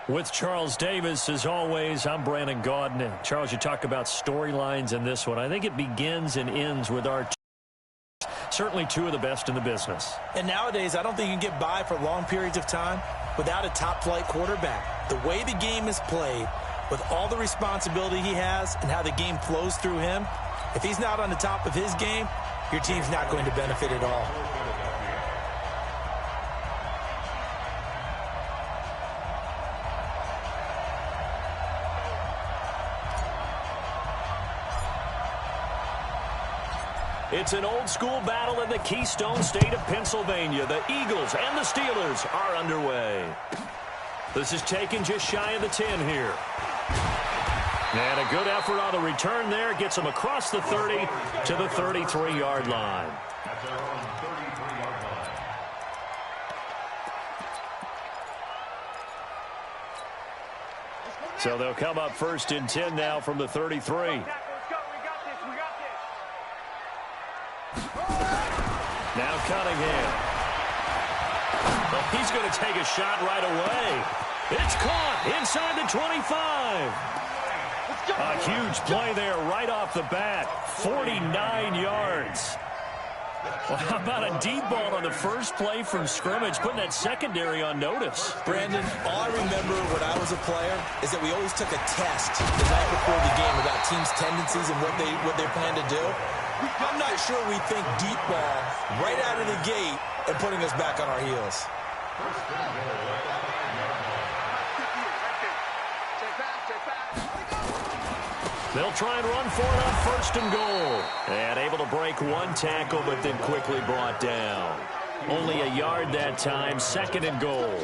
With Charles Davis, as always, I'm Brandon Gaudin. And Charles, you talk about storylines in this one. I think it begins and ends with our certainly two of the best in the business. And nowadays, I don't think you can get by for long periods of time without a top-flight quarterback. The way the game is played, with all the responsibility he has and how the game flows through him, if he's not on the top of his game, your team's not going to benefit at all. It's an old-school battle in the Keystone State of Pennsylvania. The Eagles and the Steelers are underway. This is taken just shy of the 10 here. And a good effort on the return there. Gets them across the 30 to the 33-yard line. So they'll come up first and 10 now from the 33. Now Cunningham. Well, he's going to take a shot right away. It's caught inside the 25. A huge play there right off the bat. 49 yards. Well, how about a deep ball on the first play from scrimmage, putting that secondary on notice? Brandon, all I remember when I was a player is that we always took a test the night before the game about teams' tendencies and what they plan to do. I'm not sure we think deep ball right out of the gate and putting us back on our heels. They'll try and run for it on first and goal. And able to break one tackle, but then quickly brought down. Only a yard that time, second and goal.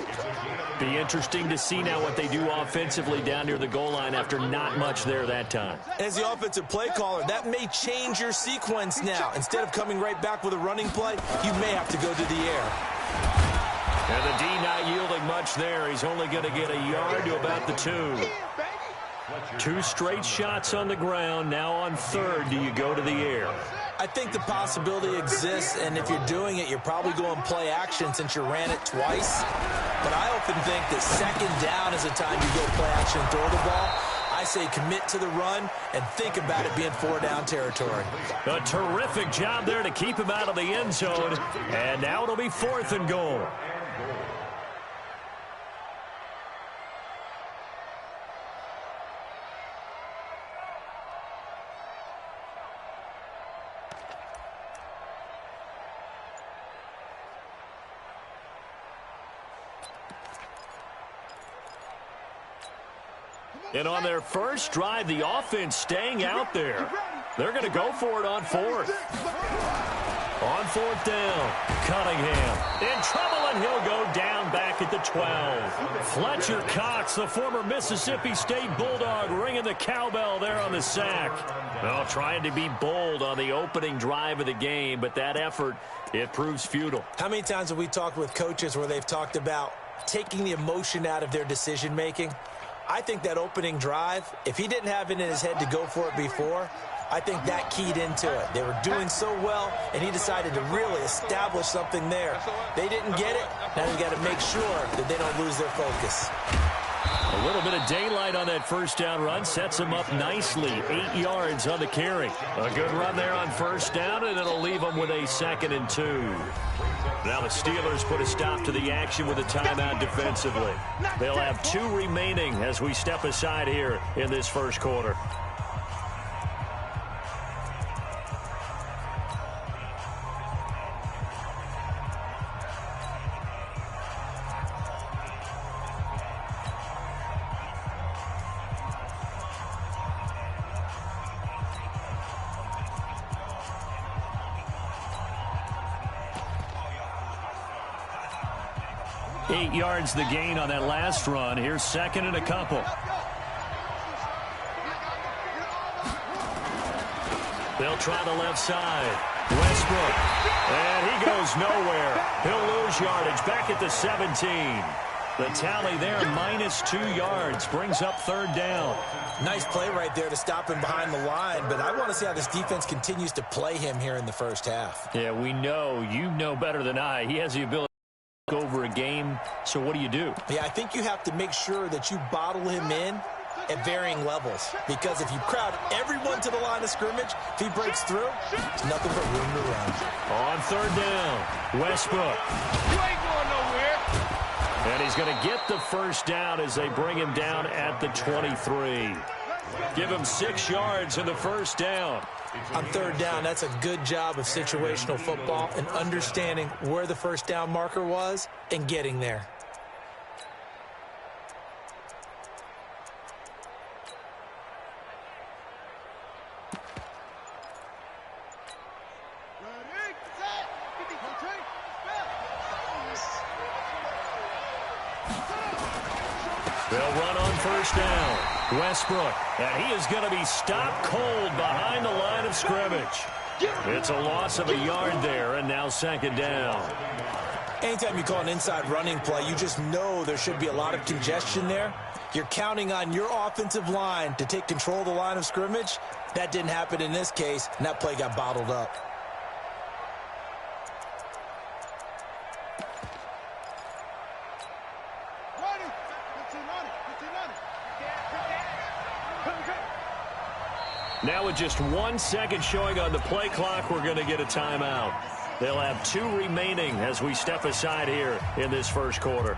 Be interesting to see now what they do offensively down near the goal line after not much there that time. As the offensive play caller, that may change your sequence now. Instead of coming right back with a running play, you may have to go to the air. And the D not yielding much there. He's only going to get a yard to about the 2. Two straight shots on the ground. Now on third, do you go to the air? I think the possibility exists, and if you're doing it, you're probably going play action since you ran it twice. But I often think that second down is the time you go play action and throw the ball. I say commit to the run and think about it being 4-down territory. A terrific job there to keep him out of the end zone. And now it'll be fourth and goal. And on their first drive, the offense staying out there. They're going to go for it on fourth. On fourth down, Cunningham in trouble, and he'll go down back at the 12. Fletcher Cox, the former Mississippi State Bulldog, ringing the cowbell there on the sack. Well, trying to be bold on the opening drive of the game, but that effort, it proves futile. How many times have we talked with coaches where they've talked about taking the emotion out of their decision-making? I think that opening drive, if he didn't have it in his head to go for it before, I think that keyed into it. They were doing so well, and he decided to really establish something there. They didn't get it. Now they've got to make sure that they don't lose their focus. A little bit of daylight on that first down run sets him up nicely. 8 yards on the carry. A good run there on first down, and it'll leave him with a 2nd and 2. Now the Steelers put a stop to the action with a timeout defensively. They'll have 2 remaining as we step aside here in this first quarter. Eight yards the gain on that last run. Here's second and a couple. They'll try the left side. Westbrook. And he goes nowhere. He'll lose yardage back at the 17. The tally there, -2 yards, brings up third down. Nice play right there to stop him behind the line, but I want to see how this defense continues to play him here in the first half. Yeah, we know, you know better than I, he has the ability over a game. So what do you do? Yeah, I think you have to make sure that you bottle him in at varying levels, because if you crowd everyone to the line of scrimmage, if he breaks through, it's nothing but room to run. On third down, Westbrook. You ain't going nowhere. And he's going to get the first down as they bring him down at the 23. Give him 6 yards in the first down. On third down, that's a good job of situational football and understanding where the first down marker was and getting there. They'll run on first down. Westbrook, and he is going to be stopped cold behind the line of scrimmage. It's a loss of a yard there, and now second down. Anytime you call an inside running play, you just know there should be a lot of congestion there. You're counting on your offensive line to take control of the line of scrimmage. That didn't happen in this case, and that play got bottled up. Now with just 1 second showing on the play clock, we're going to get a timeout. They'll have 2 remaining as we step aside here in this first quarter.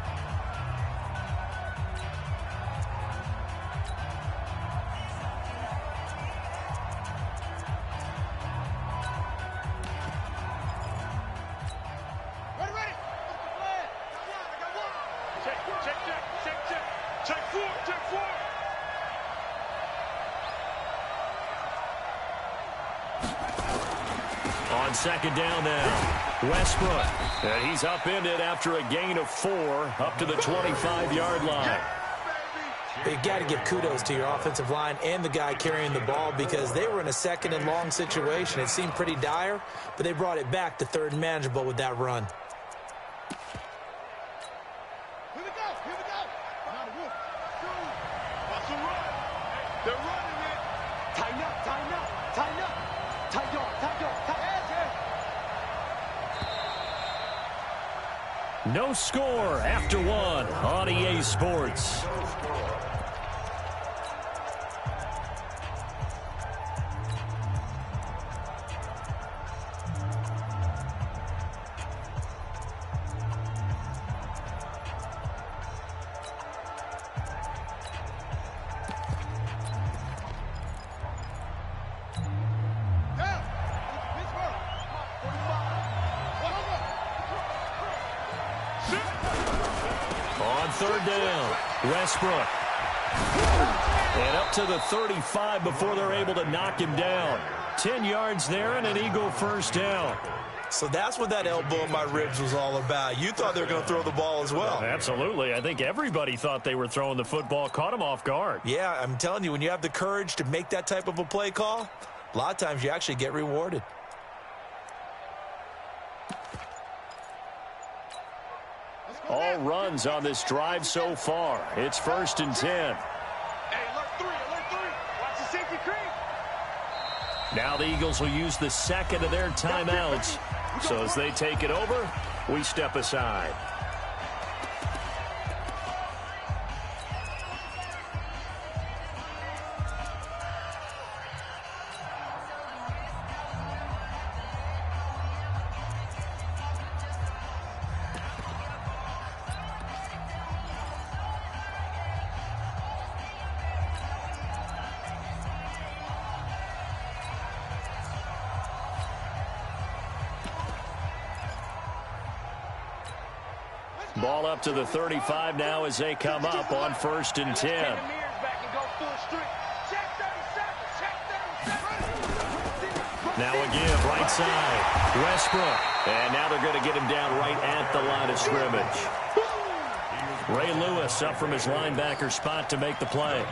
On second down now, Westbrook. And he's upended after a gain of 4 up to the 25-yard line. You've got to give kudos to your offensive line and the guy carrying the ball, because they were in a second and long situation. It seemed pretty dire, but they brought it back to third and manageable with that run. Here we go. What's the run? They're running it. Tighten up. No score after 1 on EA Sports. Third down, Westbrook. And up to the 35 before they're able to knock him down. 10 yards there and an Eagle first down. So that's what that elbow in my ribs was all about. You thought they were going to throw the ball as well. Absolutely. I think everybody thought they were throwing the football, caught him off guard. Yeah, I'm telling you, when you have the courage to make that type of a play call, a lot of times you actually get rewarded. All runs on this drive so far. It's 1st and 10. Hey, alert 3. Watch the safety creep. Now the Eagles will use the second of their timeouts. So as they take it over, we step aside. Ball up to the 35 now as they come up on 1st and 10. Now again, right side, Westbrook. And now they're going to get him down right at the line of scrimmage. Ray Lewis up from his linebacker spot to make the play.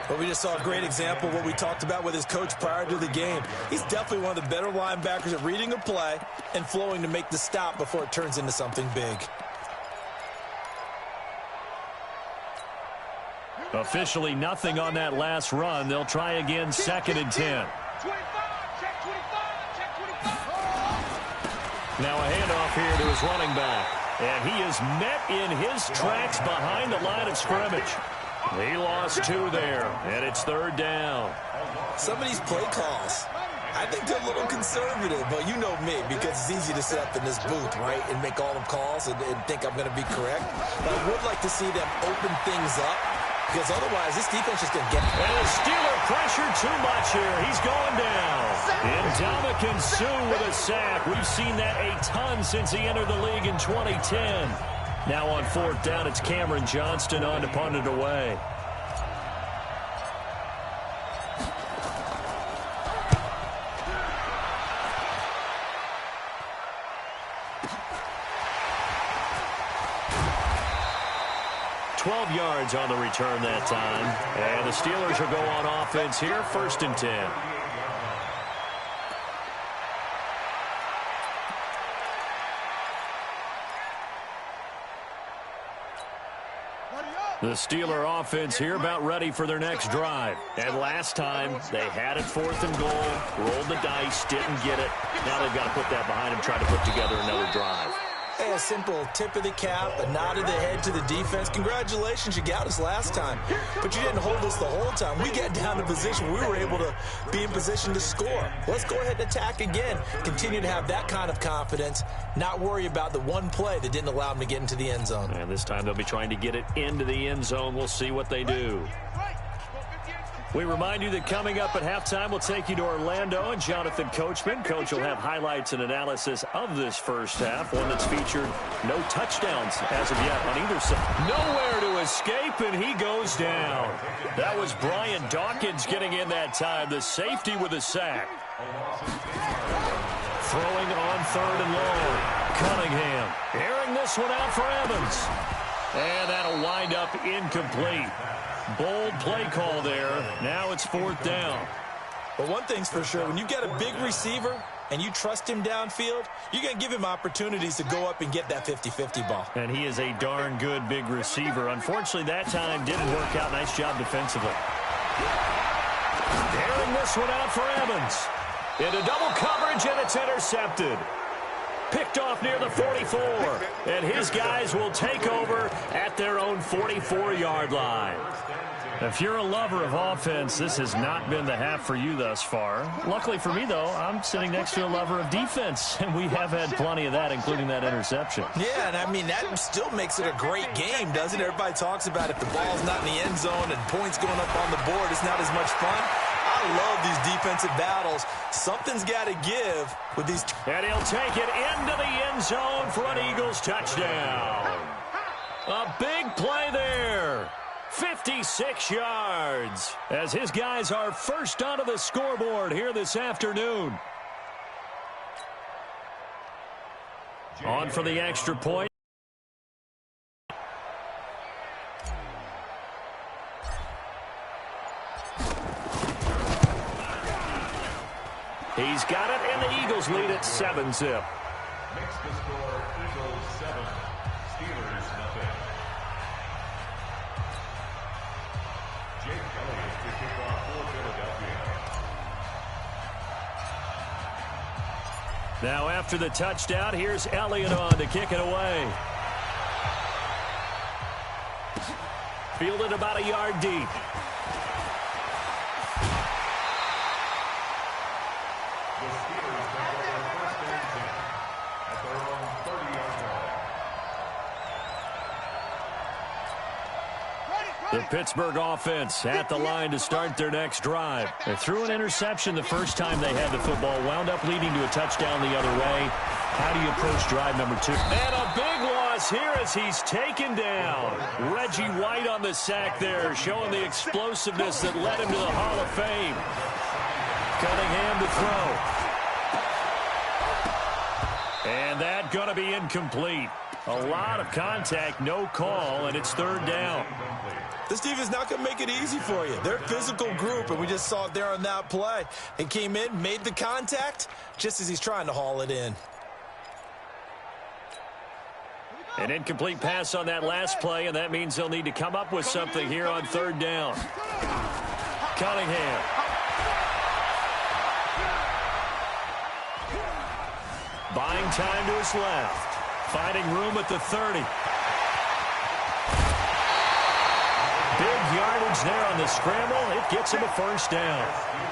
But we just saw a great example of what we talked about with his coach prior to the game. He's definitely one of the better linebackers at reading a play and flowing to make the stop before it turns into something big. Officially nothing on that last run. They'll try again, 2nd and 10. Now a handoff here to his running back. And he is met in his tracks behind the line of scrimmage. He lost 2 there, and it's 3rd down. Some of these play calls, I think they're a little conservative, but you know me, because it's easy to sit up in this booth, right, and make all the calls and think I'm going to be correct. But I would like to see them open things up, because otherwise this defense is going to get... And the Steeler pressure too much here. He's going down. And Suh with a sack. We've seen that a ton since he entered the league in 2010. Now on 4th down, it's Cameron Johnston on to punt it away. Yards on the return that time. And the Steelers will go on offense here, 1st and 10. The Steeler offense here about ready for their next drive. And last time, they had it 4th and goal, rolled the dice, didn't get it. Now they've got to put that behind them, try to put together another drive. Hey, a simple tip of the cap, a nod of the head to the defense. Congratulations, you got us last time. But you didn't hold us the whole time. We got down to position. We were able to be in position to score. Let's go ahead and attack again. Continue to have that kind of confidence, not worry about the one play that didn't allow them to get into the end zone. And this time they'll be trying to get it into the end zone. We'll see what they do. We remind you that coming up at halftime, we'll take you to Orlando and Jonathan Coachman. Coach will have highlights and analysis of this first half, one that's featured no touchdowns as of yet on either side. Nowhere to escape, and he goes down. That was Brian Dawkins getting in that time, the safety with a sack. Throwing on 3rd and long. Cunningham airing this one out for Evans. And that'll wind up incomplete. Bold play call there. Now it's 4th down. But one thing's for sure, when you get a big receiver and you trust him downfield, you're going to give him opportunities to go up and get that 50-50 ball. And he is a darn good big receiver. Unfortunately, that time didn't work out. Nice job defensively. Airing this one out for Evans. Into double coverage, and it's intercepted. Picked off near the 44. And his guys will take over at their own 44-yard line. If you're a lover of offense, this has not been the half for you thus far. Luckily for me, though, I'm sitting next to a lover of defense, and we have had plenty of that, including that interception. Yeah, and I mean, that still makes it a great game, doesn't it? Everybody talks about if the ball's not in the end zone and points going up on the board, it's not as much fun. I love these defensive battles. Something's got to give with these. And he'll take it into the end zone for an Eagles touchdown. A big play there. 56 yards as his guys are first onto the scoreboard here this afternoon. On for the extra point. He's got it, and the Eagles lead at 7-zip. Makes the score Eagles 7, Steelers nothing. Jake Elliott to kick off for Philadelphia. Now after the touchdown, here's Elliott on to kick it away. Fielded about a yard deep. The Pittsburgh offense at the line to start their next drive. They threw an interception the first time they had the football, wound up leading to a touchdown the other way. How do you approach drive number 2? And a big loss here as he's taken down. Reggie White on the sack there, showing the explosiveness that led him to the Hall of Fame. Cunningham to throw. And that going to be incomplete. A lot of contact, no call, and it's 3rd down. This defense is not going to make it easy for you. They're a physical group, and we just saw it there on that play. He came in, made the contact, just as he's trying to haul it in. An incomplete pass on that last play, and that means they'll need to come up with something here on 3rd down. Cunningham. Buying time to his left. Finding room at the 30. Big yardage there on the scramble. It gets him a first down.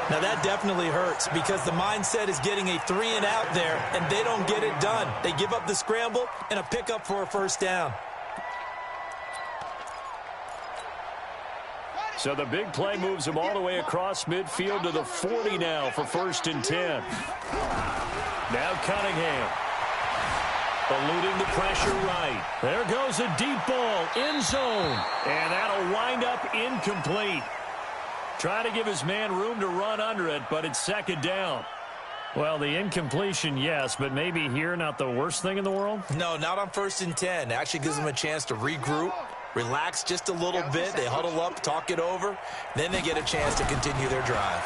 Now that definitely hurts because the mindset is getting a 3-and-out there, and they don't get it done. They give up the scramble and a pickup for a first down. So the big play moves him all the way across midfield to the 40 now for 1st and 10. Now Cunningham. Eluding the pressure right. There goes a deep ball, end zone. And that'll wind up incomplete. Trying to give his man room to run under it, but it's 2nd down. Well, the incompletion, yes, but maybe here not the worst thing in the world? No, not on 1st and 10. It actually gives them a chance to regroup, relax just a little bit. They huddle up, talk it over. Then they get a chance to continue their drive.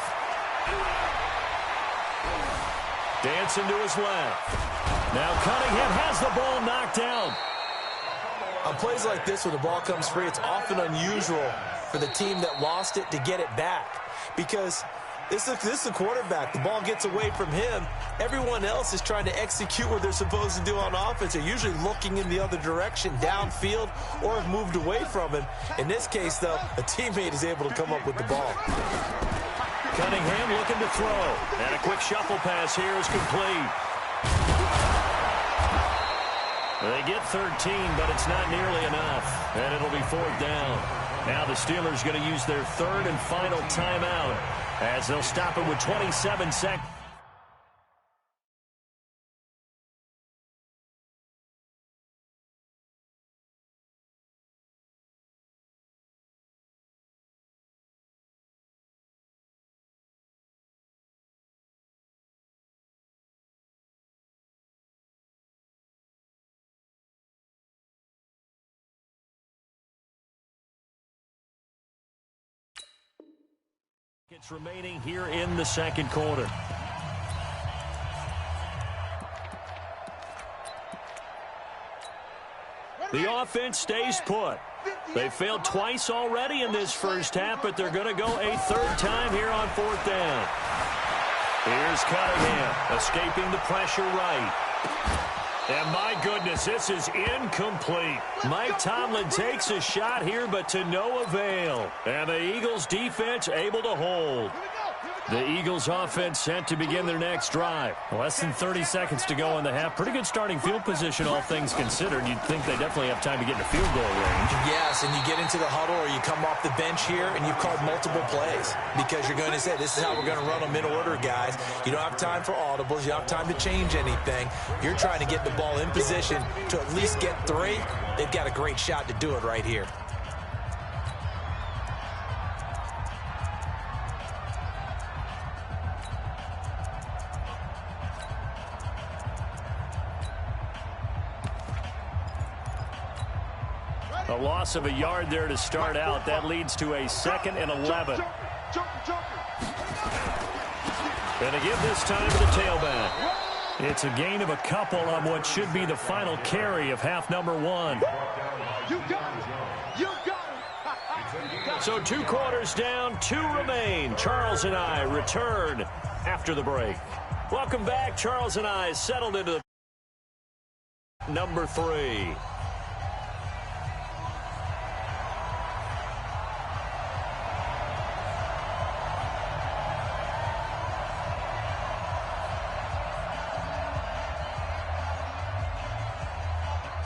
Dancing to his left. Now Cunningham has the ball knocked down. On plays like this where the ball comes free, it's often unusual for the team that lost it to get it back. Because this is the quarterback. The ball gets away from him. Everyone else is trying to execute what they're supposed to do on offense. They're usually looking in the other direction, downfield, or have moved away from him. In this case, though, a teammate is able to come up with the ball. Cunningham looking to throw. And a quick shuffle pass here is complete. They get 13, but it's not nearly enough. And it'll be 4th down. Now the Steelers going to use their 3rd and final timeout as they'll stop it with 27 seconds. It's remaining here in the 2nd quarter. The offense stays put. They failed twice already in this first half, but they're going to go a 3rd time here on 4th down. Here's Cunningham escaping the pressure right. And my goodness, this is incomplete. Mike Tomlin takes a shot here, but to no avail. And the Eagles defense able to hold. The Eagles offense set to begin their next drive. Less than 30 seconds to go in the half. Pretty good starting field position, all things considered. You'd think they definitely have time to get in the field goal range. Yes, and you get into the huddle or you come off the bench here and you've called multiple plays because you're going to say, this is how we're going to run them in order, guys. You don't have time for audibles. You don't have time to change anything. You're trying to get the ball in position to at least get 3. They've got a great shot to do it right here. A loss of a yard there to start out. That leads to a 2nd and 11. And to give this time to the tailback. It's a gain of a couple on what should be the final carry of half number 1. So 2 quarters down, 2 remain. Charles and I return after the break. Welcome back. Charles and I settled into number 3.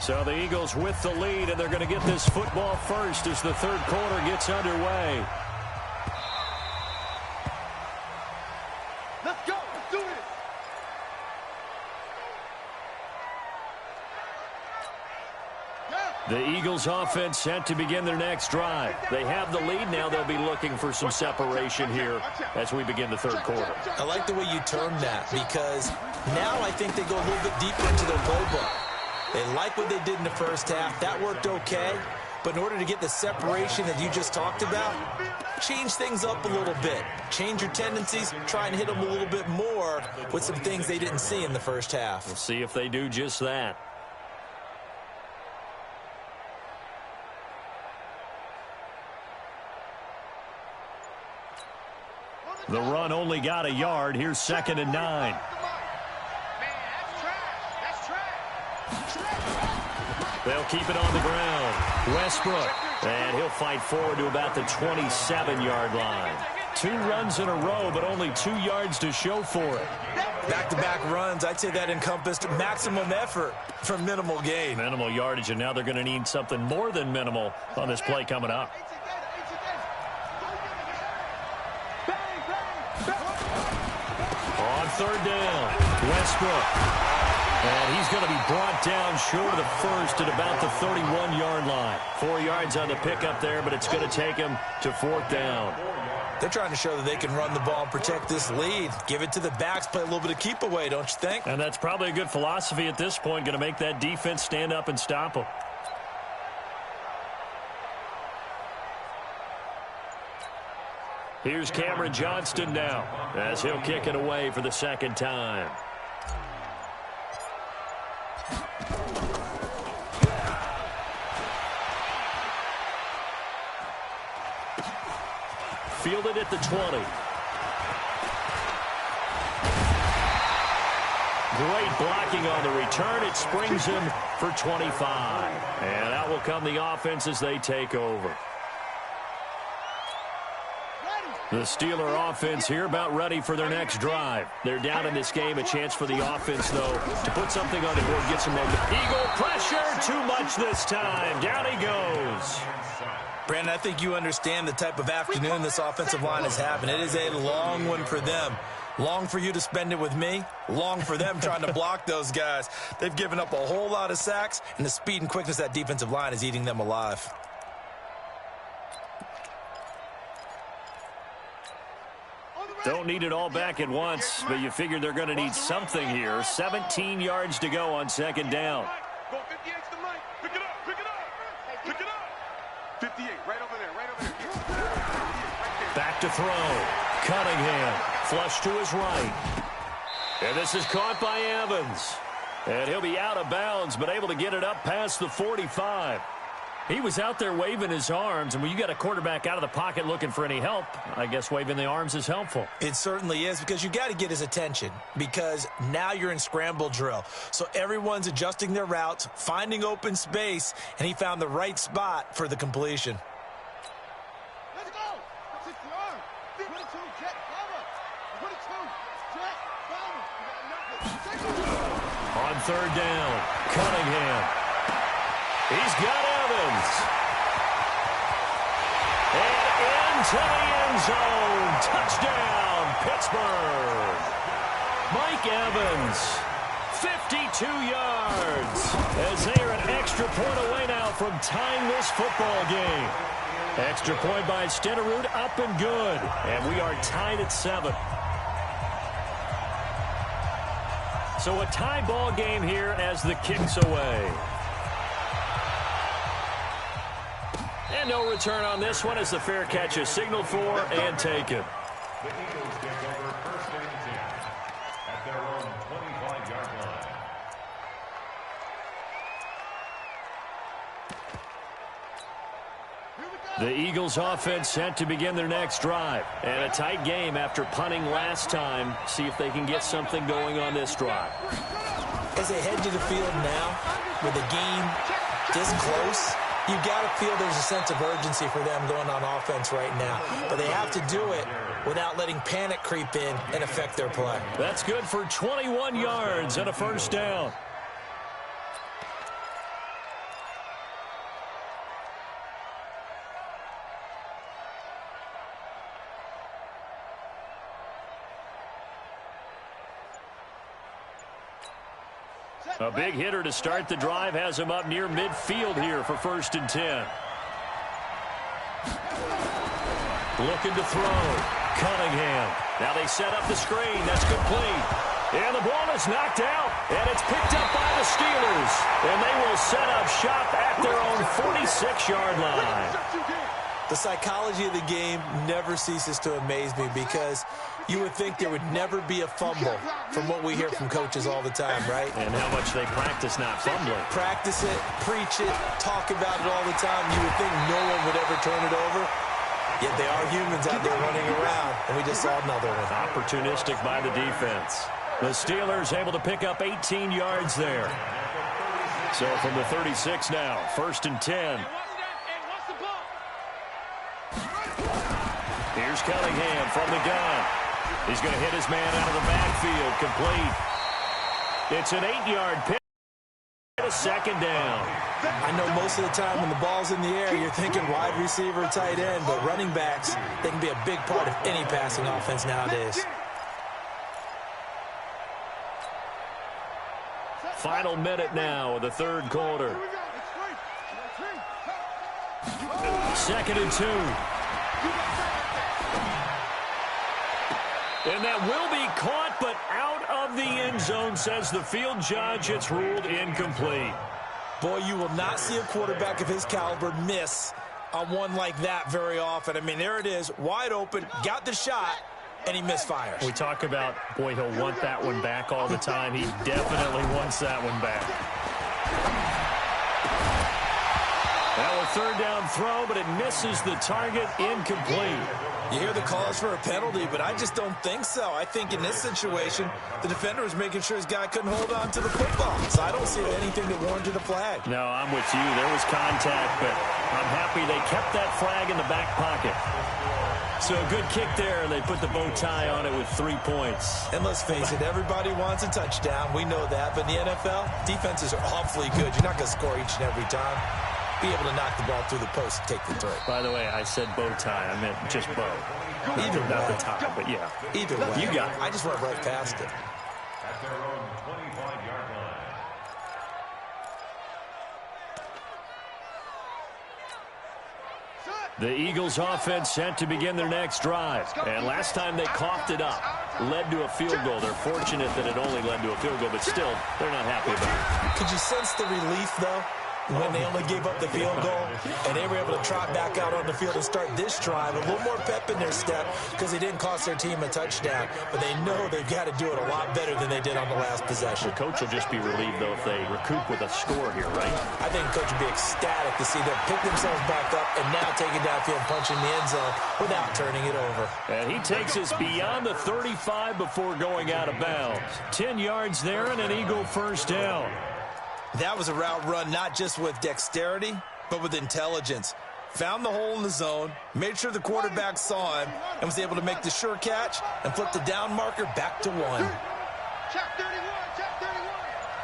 So the Eagles with the lead, and they're going to get this football first as the 3rd quarter gets underway. Let's go. Let's do it. The Eagles offense set to begin their next drive. They have the lead now. They'll be looking for some separation here as we begin the 3rd quarter. I like the way you termed that because now I think they go a little bit deeper into their playbook. They like what they did in the first half. That worked okay. But in order to get the separation that you just talked about, change things up a little bit. Change your tendencies. Try and hit them a little bit more with some things they didn't see in the first half. We'll see if they do just that. The run only got a yard. Here's 2nd and 9. Man, that's trash. That's trash. They'll keep it on the ground. Westbrook. And he'll fight forward to about the 27-yard line. 2 runs in a row, but only 2 yards to show for it. Back-to-back runs, I'd say that encompassed maximum effort for minimal gain. Minimal yardage, and now they're going to need something more than minimal on this play coming up. On 3rd down, Westbrook. And he's going to be brought down short of the first at about the 31-yard line. 4 yards on the pickup there, but it's going to take him to 4th down. They're trying to show that they can run the ball and protect this lead. Give it to the backs, play a little bit of keep away, don't you think? And that's probably a good philosophy at this point, going to make that defense stand up and stop them. Here's Cameron Johnston now as he'll kick it away for the 2nd time. Fielded at the 20. Great blocking on the return. It springs him for 25. And out will come the offense as they take over. The Steeler offense here about ready for their next drive. They're down in this game. A chance for the offense, though, to put something on the board, get some momentum. Eagle pressure. Too much this time. Down he goes. Brandon, I think you understand the type of afternoon this offensive line is having. It is a long one for them. Long for you to spend it with me. Long for them trying to block those guys. They've given up a whole lot of sacks, and the speed and quickness of that defensive line is eating them alive. Don't need it all back at once, but you figure they're going to need something here. 17 yards to go on 2nd down. Go 58 to the right. Pick it up. Pick it up. Pick it up. 58, right over there. Right over there. Back to throw. Cunningham. Flush to his right. And this is caught by Evans. And he'll be out of bounds, but able to get it up past the 45. He was out there waving his arms, and when you got a quarterback out of the pocket looking for any help, I guess waving the arms is helpful. It certainly is, because you got to get his attention, because now you're in scramble drill. So everyone's adjusting their routes, finding open space, and he found the right spot for the completion. Let's go. 60-yard. 22, jet cover. 22, jet cover. On 3rd down, Cunningham. He's got Evans. And into the end zone. Touchdown, Pittsburgh. Mike Evans, 52 yards. As they are an extra point away now from tying this football game. Extra point by Stenerud, up and good. And we are tied at 7. So a tie ball game here as the kick's away. And no return on this one as the fair catch is signaled for and taken. The Eagles take over 1st and 10 at their own 25-yard line. The Eagles offense set to begin their next drive. And a tight game after punting last time. See if they can get something going on this drive. As they head to the field now, with the game this close, you got to feel there's a sense of urgency for them going on offense right now. But they have to do it without letting panic creep in and affect their play. That's good for 21 yards and a 1st down. A big hitter to start the drive has him up near midfield here for 1st and 10. Looking to throw. Cunningham. Now they set up the screen. That's complete. And the ball is knocked out. And it's picked up by the Steelers. And they will set up shop at their own 46-yard line. The psychology of the game never ceases to amaze me, because you would think there would never be a fumble from what we hear from coaches all the time, right? And how much they practice not fumbling. Practice it, preach it, talk about it all the time. You would think no one would ever turn it over. Yet they are humans out there running around, and we just saw another one. Opportunistic by the defense. The Steelers able to pick up 18 yards there. So from the 36 now, 1st and 10. Here's Cunningham from the gun. He's going to hit his man out of the backfield. Complete. It's an 8-yard pick. A 2nd down. I know most of the time when the ball's in the air, you're thinking wide receiver, tight end, but running backs, they can be a big part of any passing offense nowadays. Final minute now of the 3rd quarter. 2nd and 2. And that will be caught, but out of the end zone, says the field judge. It's ruled incomplete. Boy, you will not see a quarterback of his caliber miss on one like that very often. I mean, there it is, wide open, got the shot, and he misfires. We talk about, boy, he'll want that one back all the time. He definitely wants that one back. Now a 3rd down throw, but it misses the target, incomplete. You hear the calls for a penalty, but I just don't think so. I think in this situation, the defender was making sure his guy couldn't hold on to the football. So I don't see anything that warranted a flag. No, I'm with you. There was contact, but I'm happy they kept that flag in the back pocket. So a good kick there, and they put the bow tie on it with 3 points. And let's face it, everybody wants a touchdown. We know that. But in the NFL, defenses are awfully good. You're not going to score each and every time. Be able to knock the ball through the post and take the throw. By the way, I said bow tie. I meant just bow. Either way. Not the tie, but yeah. Either way. You got it. I just went right past it. At their own 25-yard line. The Eagles offense set to begin their next drive. And last time they coughed it up, led to a field goal. They're fortunate that it only led to a field goal, but still, they're not happy about it. Could you sense the relief, though, when they only gave up the field goal and they were able to trot back out on the field and start this drive? A little more pep in their step because they didn't cost their team a touchdown, but they know they've got to do it a lot better than they did on the last possession. The coach will just be relieved, though, if they recoup with a score here, right? I think the coach would be ecstatic to see them pick themselves back up and now take it downfield, punching the end zone without turning it over. And he takes us beyond the 35 before going out of bounds. 10 yards there and an Eagle 1st down. That was a route run not just with dexterity, but with intelligence. Found the hole in the zone, made sure the quarterback saw him, and was able to make the sure catch and flip the down marker back to 1. Check 31, check 31.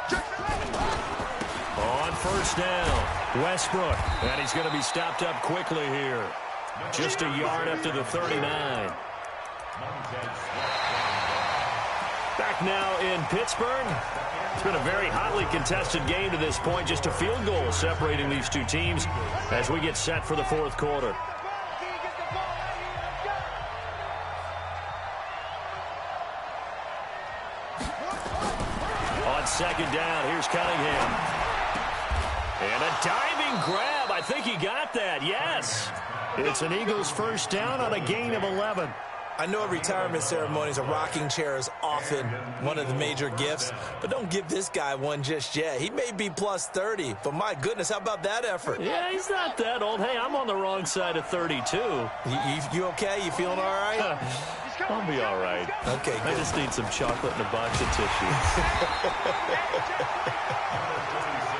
Check 31. On 1st down, Westbrook. And he's going to be stopped up quickly here. Just a yard up to the 39. Back now in Pittsburgh. It's been a very hotly contested game to this point. Just a field goal separating these two teams as we get set for the 4th quarter. On 2nd down, here's Cunningham. And a diving grab. I think he got that. Yes. It's an Eagles 1st down on a gain of 11. I know at retirement ceremonies, a rocking chair is often one of the major gifts, but don't give this guy one just yet. He may be plus 30, but my goodness, how about that effort? Yeah, he's not that old. Hey, I'm on the wrong side of 32. You okay? You feeling all right? I'll be all right. Okay, good. I just need some chocolate and a box of tissues.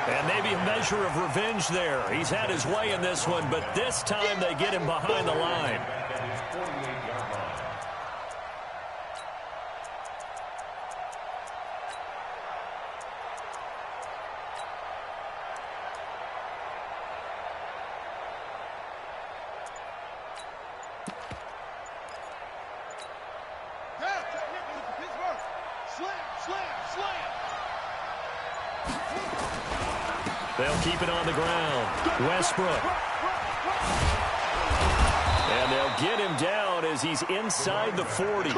And maybe a measure of revenge there. He's had his way in this one, but this time they get him behind the line. They'll keep it on the ground. Westbrook. And they'll get him down as he's inside the 40.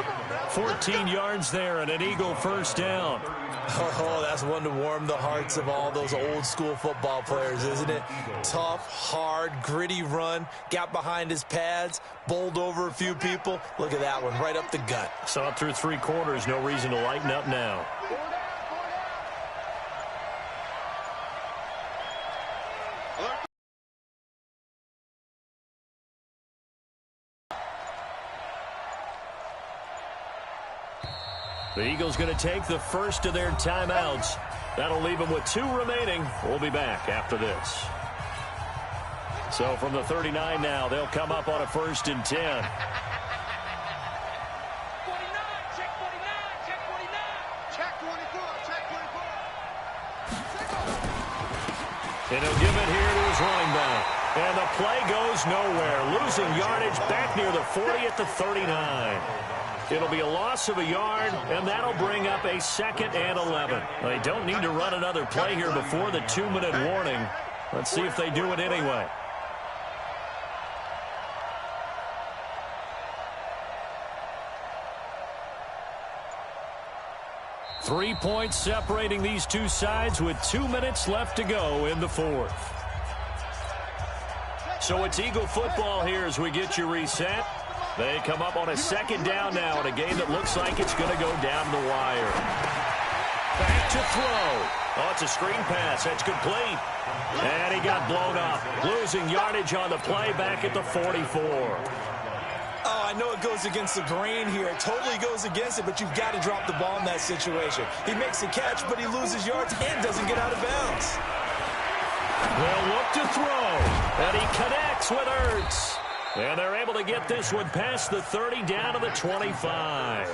14 yards there and an Eagle 1st down. Oh, that's one to warm the hearts of all those old school football players, isn't it? Tough, hard, gritty run. Got behind his pads, bowled over a few people. Look at that one, right up the gut. Saw it through 3 quarters. No reason to lighten up now. The Eagles going to take the first of their timeouts. That'll leave them with 2 remaining. We'll be back after this. So from the 39 now, they'll come up on a 1st and 10. 49, check 49, check 49. Check 24, check 24. And he'll give it here to his running back. And the play goes nowhere. Losing yardage back near the 40 at the 39. It'll be a loss of a yard, and that'll bring up a 2nd and 11. They don't need to run another play here before the 2-minute warning. Let's see if they do it anyway. Three points separating these two sides with 2 minutes left to go in the 4th. So it's Eagle football here as we get you reset. They come up on a 2nd down now in a game that looks like it's going to go down the wire. Back to throw. Oh, it's a screen pass. That's complete. And he got blown up. Losing yardage on the play back at the 44. Oh, I know it goes against the grain here. It totally goes against it, but you've got to drop the ball in that situation. He makes a catch, but he loses yards and doesn't get out of bounds. They'll look to throw. And he connects with Ertz. And they're able to get this one past the 30 down to the 25.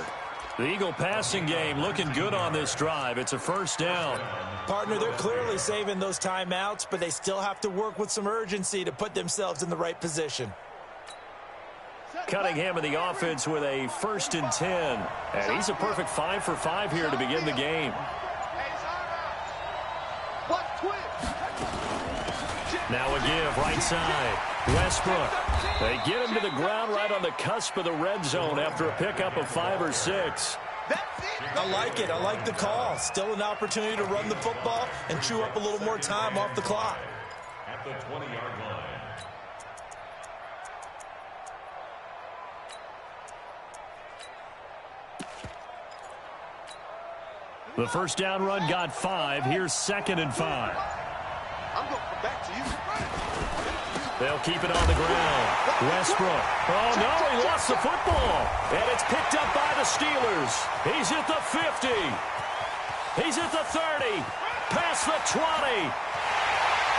The Eagle passing game looking good on this drive. It's a 1st down. Partner, they're clearly saving those timeouts, but they still have to work with some urgency to put themselves in the right position. Cunningham in the offense with a 1st and 10. And he's a perfect 5 for 5 here to begin the game. Now a give right side. Westbrook. They get him to the ground right on the cusp of the red zone after a pickup of 5 or 6. I like it. I like the call. Still an opportunity to run the football and chew up a little more time off the clock. At the 20-yard line. The 1st down run got 5. Here's 2nd and 5. I'm going to come back to you. They'll keep it on the ground. Westbrook. Oh, no, he lost the football. And it's picked up by the Steelers. He's at the 50. He's at the 30. Past the 20.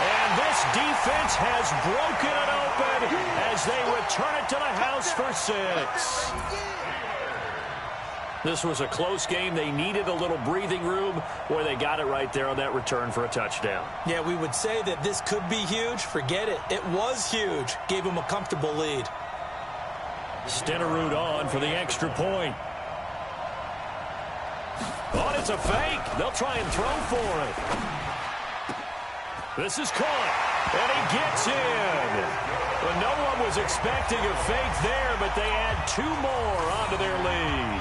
And this defense has broken it open as they return it to the house for 6. This was a close game. They needed a little breathing room, or they got it right there on that return for a touchdown. Yeah, we would say that this could be huge. Forget it. It was huge. Gave them a comfortable lead. Stenerud on for the extra point. Oh, it's a fake. They'll try and throw for it. This is caught, and he gets in. Well, no one was expecting a fake there, but they add 2 more onto their lead.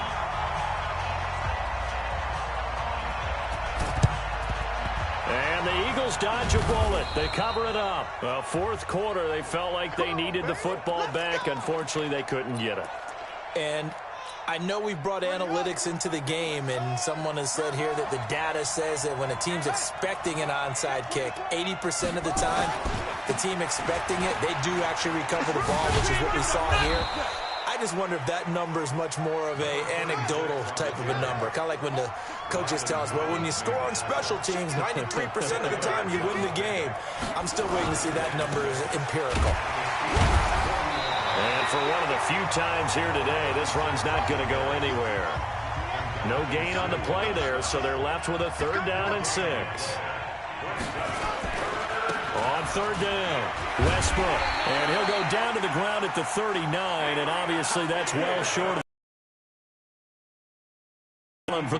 And the Eagles dodge a bullet. They cover it up. Well, 4th quarter, they felt like they needed the football back. Unfortunately, they couldn't get it. And I know we've brought analytics into the game, and someone has said here that the data says that when a team's expecting an onside kick, 80% of the time, the team expecting it, they do actually recover the ball, which is what we saw here. I just wonder if that number is much more of a anecdotal type of a number. Kind of like when the coaches tell us, well, when you score on special teams, 93% of the time you win the game. I'm still waiting to see that number is empirical. And for one of the few times here today, this run's not going to go anywhere. No gain on the play there, so they're left with a 3rd down and 6. On 3rd down, Westbrook. And he'll go down to the ground at the 39, and obviously that's well short of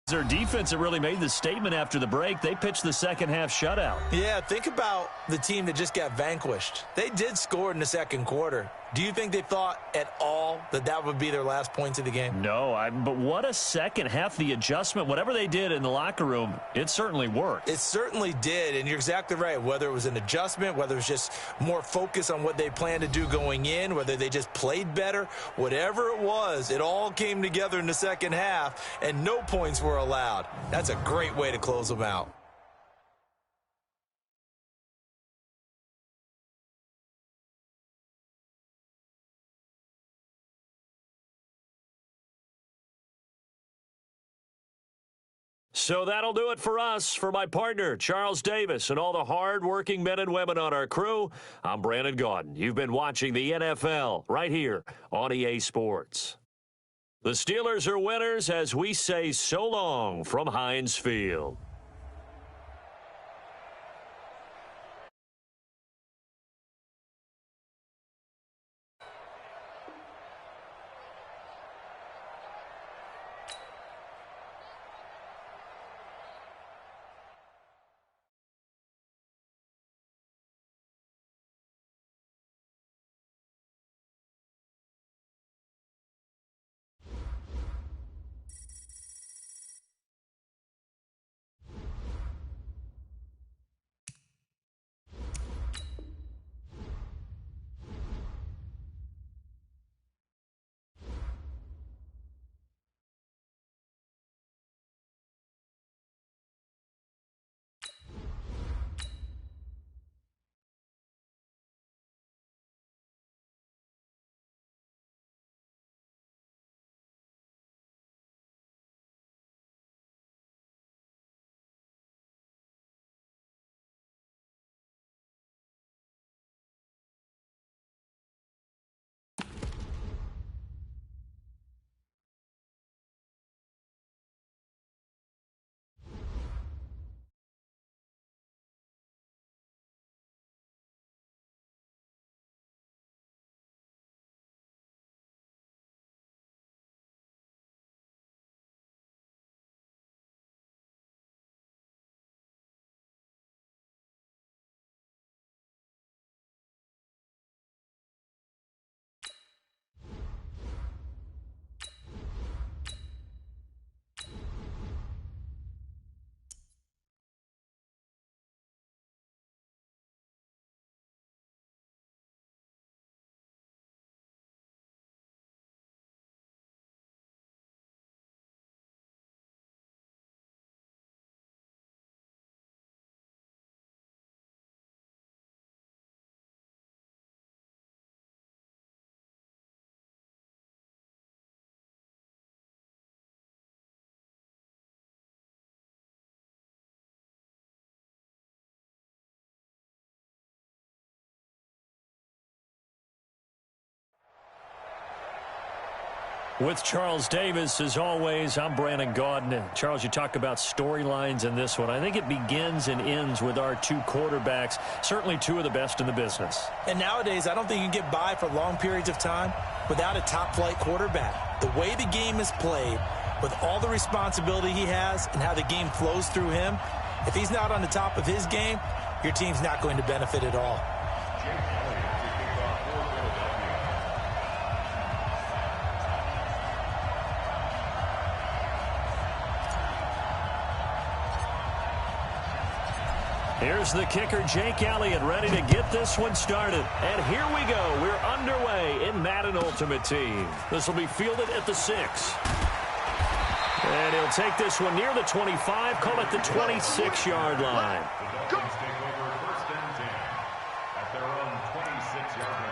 their defense that really made the statement after the break. They pitched the 2nd half shutout. Yeah, think about the team that just got vanquished. They did score in the 2nd quarter. Do you think they thought at all that that would be their last points of the game? No, but what a 2nd half. The adjustment, whatever they did in the locker room, it certainly worked. It certainly did, and you're exactly right. Whether it was an adjustment, whether it was just more focus on what they planned to do going in, whether they just played better, whatever it was, it all came together in the 2nd half, and no points were allowed. That's a great way to close them out. So that'll do it for us. For my partner, Charles Davis, and all the hard-working men and women on our crew, I'm Brandon Gaudin. You've been watching the NFL right here on EA Sports. The Steelers are winners as we say so long from Heinz Field. With Charles Davis, as always, I'm Brandon Gaudin. Charles, you talk about storylines in this one. I think it begins and ends with our two quarterbacks, certainly two of the best in the business. And nowadays, I don't think you can get by for long periods of time without a top-flight quarterback. The way the game is played, with all the responsibility he has and how the game flows through him, if he's not on the top of his game, your team's not going to benefit at all. Here's the kicker, Jake Elliott, ready to get this one started. And here we go. We're underway in Madden Ultimate Team. This will be fielded at the 6. And he'll take this one near the 25, call it the 26-yard line. The Dolphins take over first and 10 at their own 26-yard line.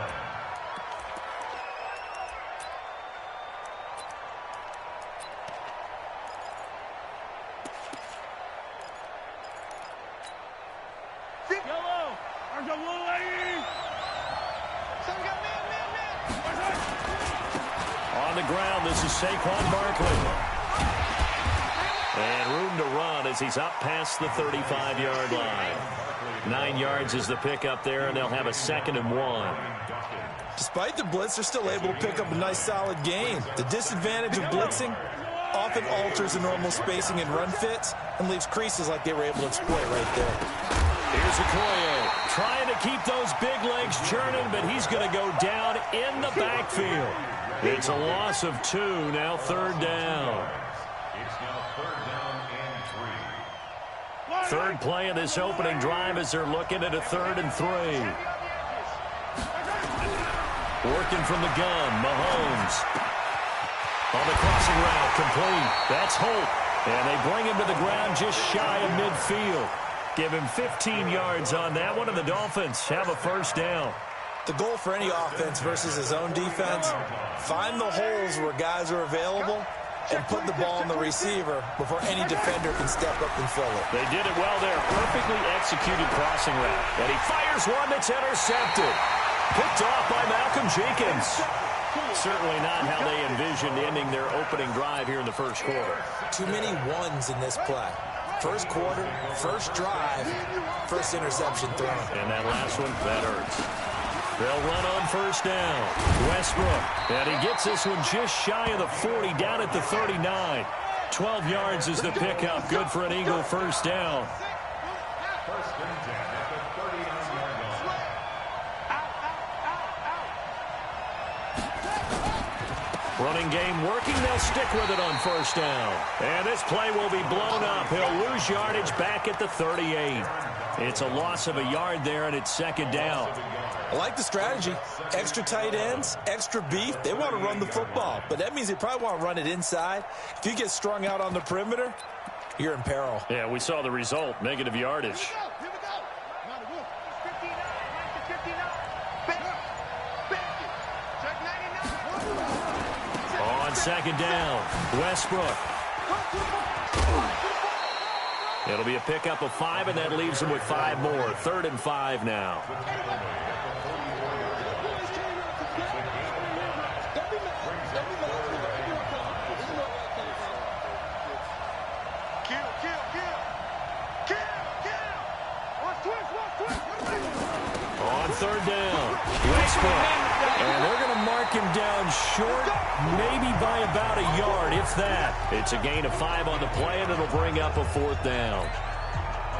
On the ground, this is Saquon Barkley. And room to run as he's up past the 35-yard line. 9 yards is the pickup there, and they'll have a 2nd and 1. Despite the blitz, they're still able to pick up a nice, solid gain. The disadvantage of blitzing often alters the normal spacing and run fits and leaves creases like they were able to exploit right there. Here's Okoye trying to keep those big legs churning, but he's going to go down in the backfield. It's a loss of 2, now 3rd down. It's now 3rd down and 3. Third play of this opening drive as they're looking at a 3rd and 3. Working from the gun, Mahomes. On the crossing route, complete. That's Holt. And they bring him to the ground just shy of midfield. Give him 15 yards on that one, and the Dolphins have a 1st down. The goal for any offense versus his own defense, find the holes where guys are available and put the ball on the receiver before any defender can step up and fill it. They did it well there. Perfectly executed crossing route. And he fires one that's intercepted. Picked off by Malcolm Jenkins. Certainly not how they envisioned ending their opening drive here in the first quarter. Too many ones in this play. First quarter, first drive, first interception thrown. And that last one, that hurts. They'll run on first down. Westbrook. And he gets this one just shy of the 40, down at the 39. 12 yards is the pickup. Good for an Eagle first down. First and 10 at the 39-yard line. Running game working. They'll stick with it on first down. And this play will be blown up. He'll lose yardage back at the 38. It's a loss of a yard there, and it's second down. I like the strategy. Extra tight ends, extra beef. They want to run the football, but that means they probably want to run it inside. If you get strung out on the perimeter, you're in peril. Yeah, we saw the result. Negative yardage. On second down, Westbrook. It'll be a pickup of 5, and that leaves them with 5 more. 3rd and 5 now. On 3rd down, Westbrook. And they're going to mark him down short, maybe by about a yard, if that. It's a gain of 5 on the play, and it'll bring up a 4th down.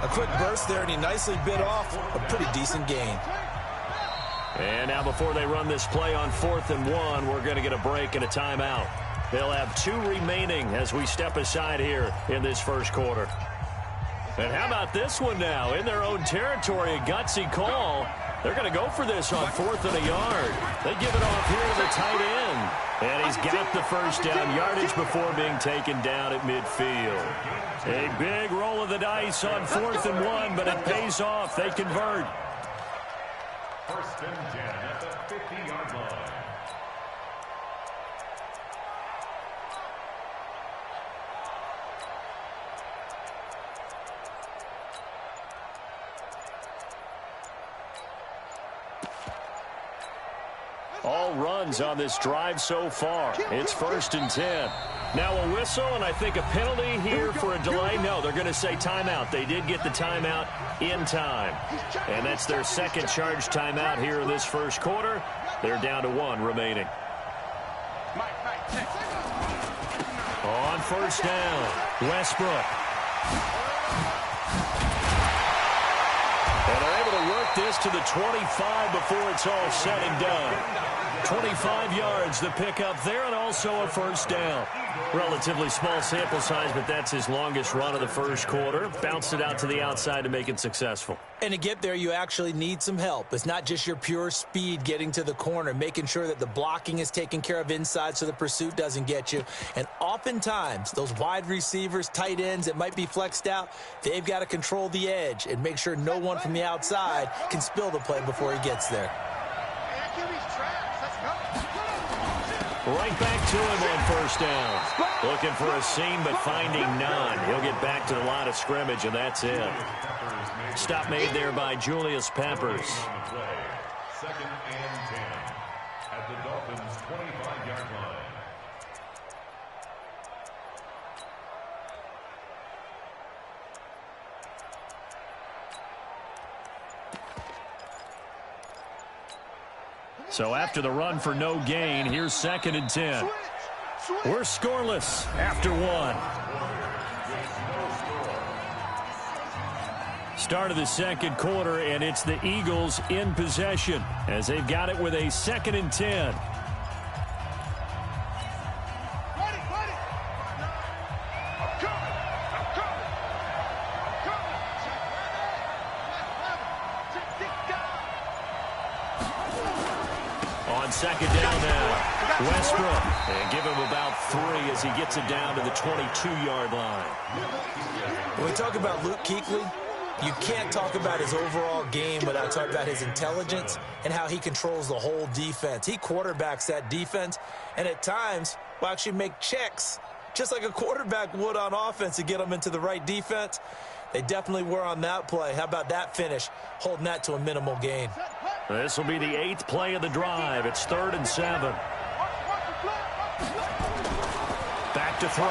A quick burst there, and he nicely bit off a pretty decent gain. And now before they run this play on 4th and 1, we're going to get a break and a timeout. They'll have 2 remaining as we step aside here in this first quarter. And how about this one now? In their own territory, a gutsy call. They're going to go for this on 4th and a yard. They give it off here to the tight end. And he's got the first down yardage before being taken down at midfield. A big roll of the dice on 4th and 1, but it pays off. They convert. First and 10 at the 50-yard line. All runs on this drive so far. It's 1st and 10. Now a whistle, and I think a penalty here for a delay. No, they're going to say timeout. They did get the timeout in time. And that's their second charge timeout here in this first quarter. They're down to 1 remaining. On first down, Westbrook. And they're able to work this to the 25 before it's all said and done. 25 yards, the pickup there, and also a first down. Relatively small sample size, but that's his longest run of the first quarter. Bounced it out to the outside to make it successful. And to get there, you actually need some help. It's not just your pure speed getting to the corner, making sure that the blocking is taken care of inside so the pursuit doesn't get you. And oftentimes, those wide receivers, tight ends that might be flexed out, they've got to control the edge and make sure no one from the outside can spill the play before he gets there. Right back to him on first down. Looking for a seam, but finding none. He'll get back to the line of scrimmage, and that's it. Stop made there by Julius Peppers. 2nd and 10 at the Dolphins' 25-yard line. So after the run for no gain, here's 2nd and 10. We're scoreless after 1. Start of the second quarter, and it's the Eagles in possession as they've got it with a 2nd and 10. On second down now, Westbrook. And give him about 3 as he gets it down to the 22-yard line. When we talk about Luke Kuechly, you can't talk about his overall game without talking about his intelligence and how he controls the whole defense. He quarterbacks that defense and at times will actually make checks just like a quarterback would on offense to get them into the right defense. They definitely were on that play. How about that finish, holding that to a minimal gain? This will be the 8th play of the drive. It's 3rd and 7. Back to throw.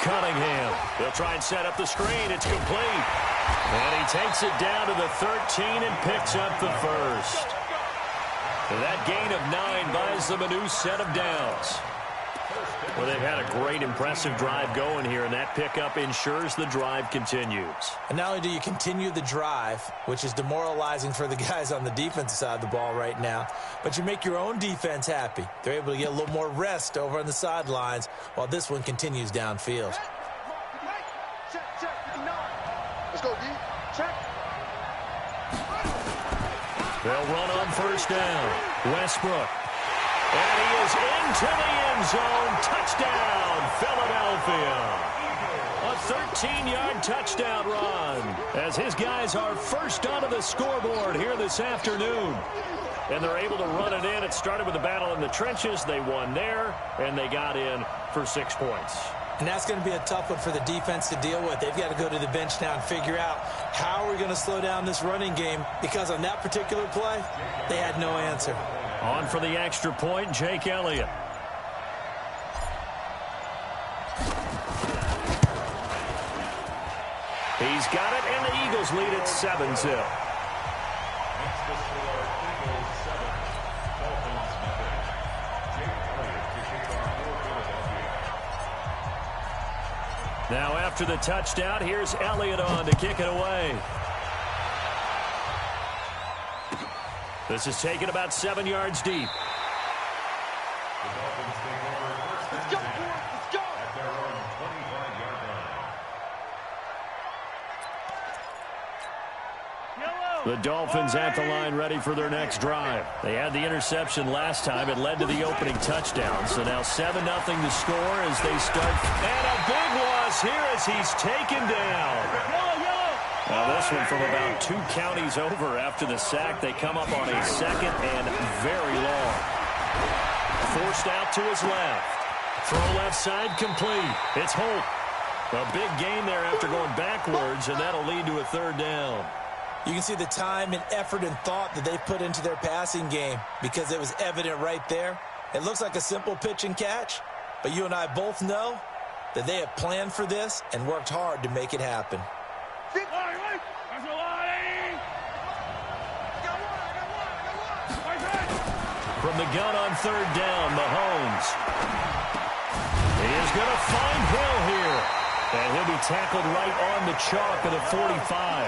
Cunningham. He'll try and set up the screen. It's complete. And he takes it down to the 13 and picks up the first. That gain of 9 buys them a new set of downs. Well, they've had a great, impressive drive going here, and that pickup ensures the drive continues. And not only do you continue the drive, which is demoralizing for the guys on the defensive side of the ball right now, but you make your own defense happy. They're able to get a little more rest over on the sidelines while this one continues downfield. Let's go, D. Check. They'll run on first down. Westbrook. And he is into the end zone. Touchdown, Philadelphia. A 13-yard touchdown run as his guys are first onto the scoreboard here this afternoon. And they're able to run it in. It started with a battle in the trenches. They won there, and they got in for 6 points. And that's going to be a tough one for the defense to deal with. They've got to go to the bench now and figure out how are we going to slow down this running game, because on that particular play, they had no answer. On for the extra point, Jake Elliott. He's got it, and the Eagles lead it 7-0. Now after the touchdown, here's Elliott on to kick it away. This is taken about 7 yards deep. Let's go, let's go. At their own 25-yard line. The Dolphins at the line ready for their next drive. They had the interception last time. It led to the opening touchdown. So now 7-0 to score as they start. And a big loss here as he's taken down. Now this one from about 2 counties over after the sack. They come up on a second and very long. Forced out to his left. Throw left side complete. It's Holt. A big gain there after going backwards, and that'll lead to a 3rd down. You can see the time and effort and thought that they put into their passing game, because it was evident right there. It looks like a simple pitch and catch, but you and I both know that they have planned for this and worked hard to make it happen. From the gun on 3rd down, Mahomes. He is going to find Hill here. And he'll be tackled right on the chalk of the 45.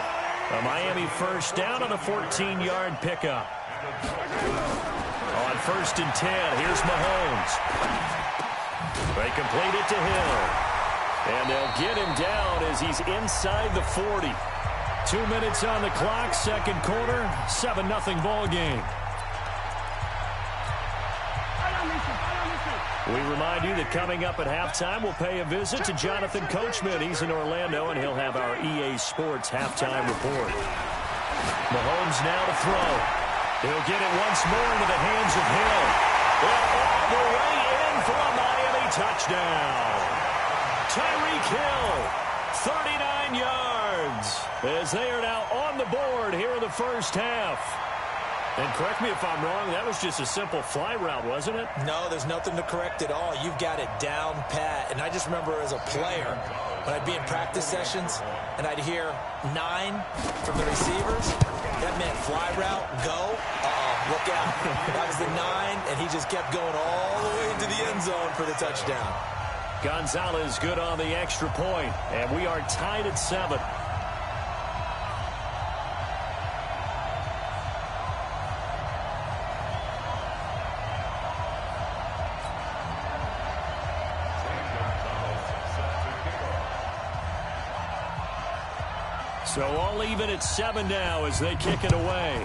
A Miami first down on a 14-yard pickup. On 1st and 10, here's Mahomes. They complete it to Hill. And they'll get him down as he's inside the 40. 2 minutes on the clock, 2nd quarter, 7-0 ball game. We remind you that coming up at halftime, we'll pay a visit to Jonathan Coachman. He's in Orlando, and he'll have our EA Sports halftime report. Mahomes now to throw. He'll get it once more into the hands of Hill. And all the way in for a Miami touchdown. Tyreek Hill, 39 yards, as they are now on the board here in the first half. And correct me if I'm wrong, that was just a simple fly route, wasn't it? No, there's nothing to correct at all. You've got it down pat. And I just remember as a player, when I'd be in practice sessions, and I'd hear 9 from the receivers, that meant fly route, go. Uh-oh, look out. That was the 9, and he just kept going all the way into the end zone for the touchdown. Gonzalez good on the extra point, and we are tied at 7. So all even at 7 now as they kick it away.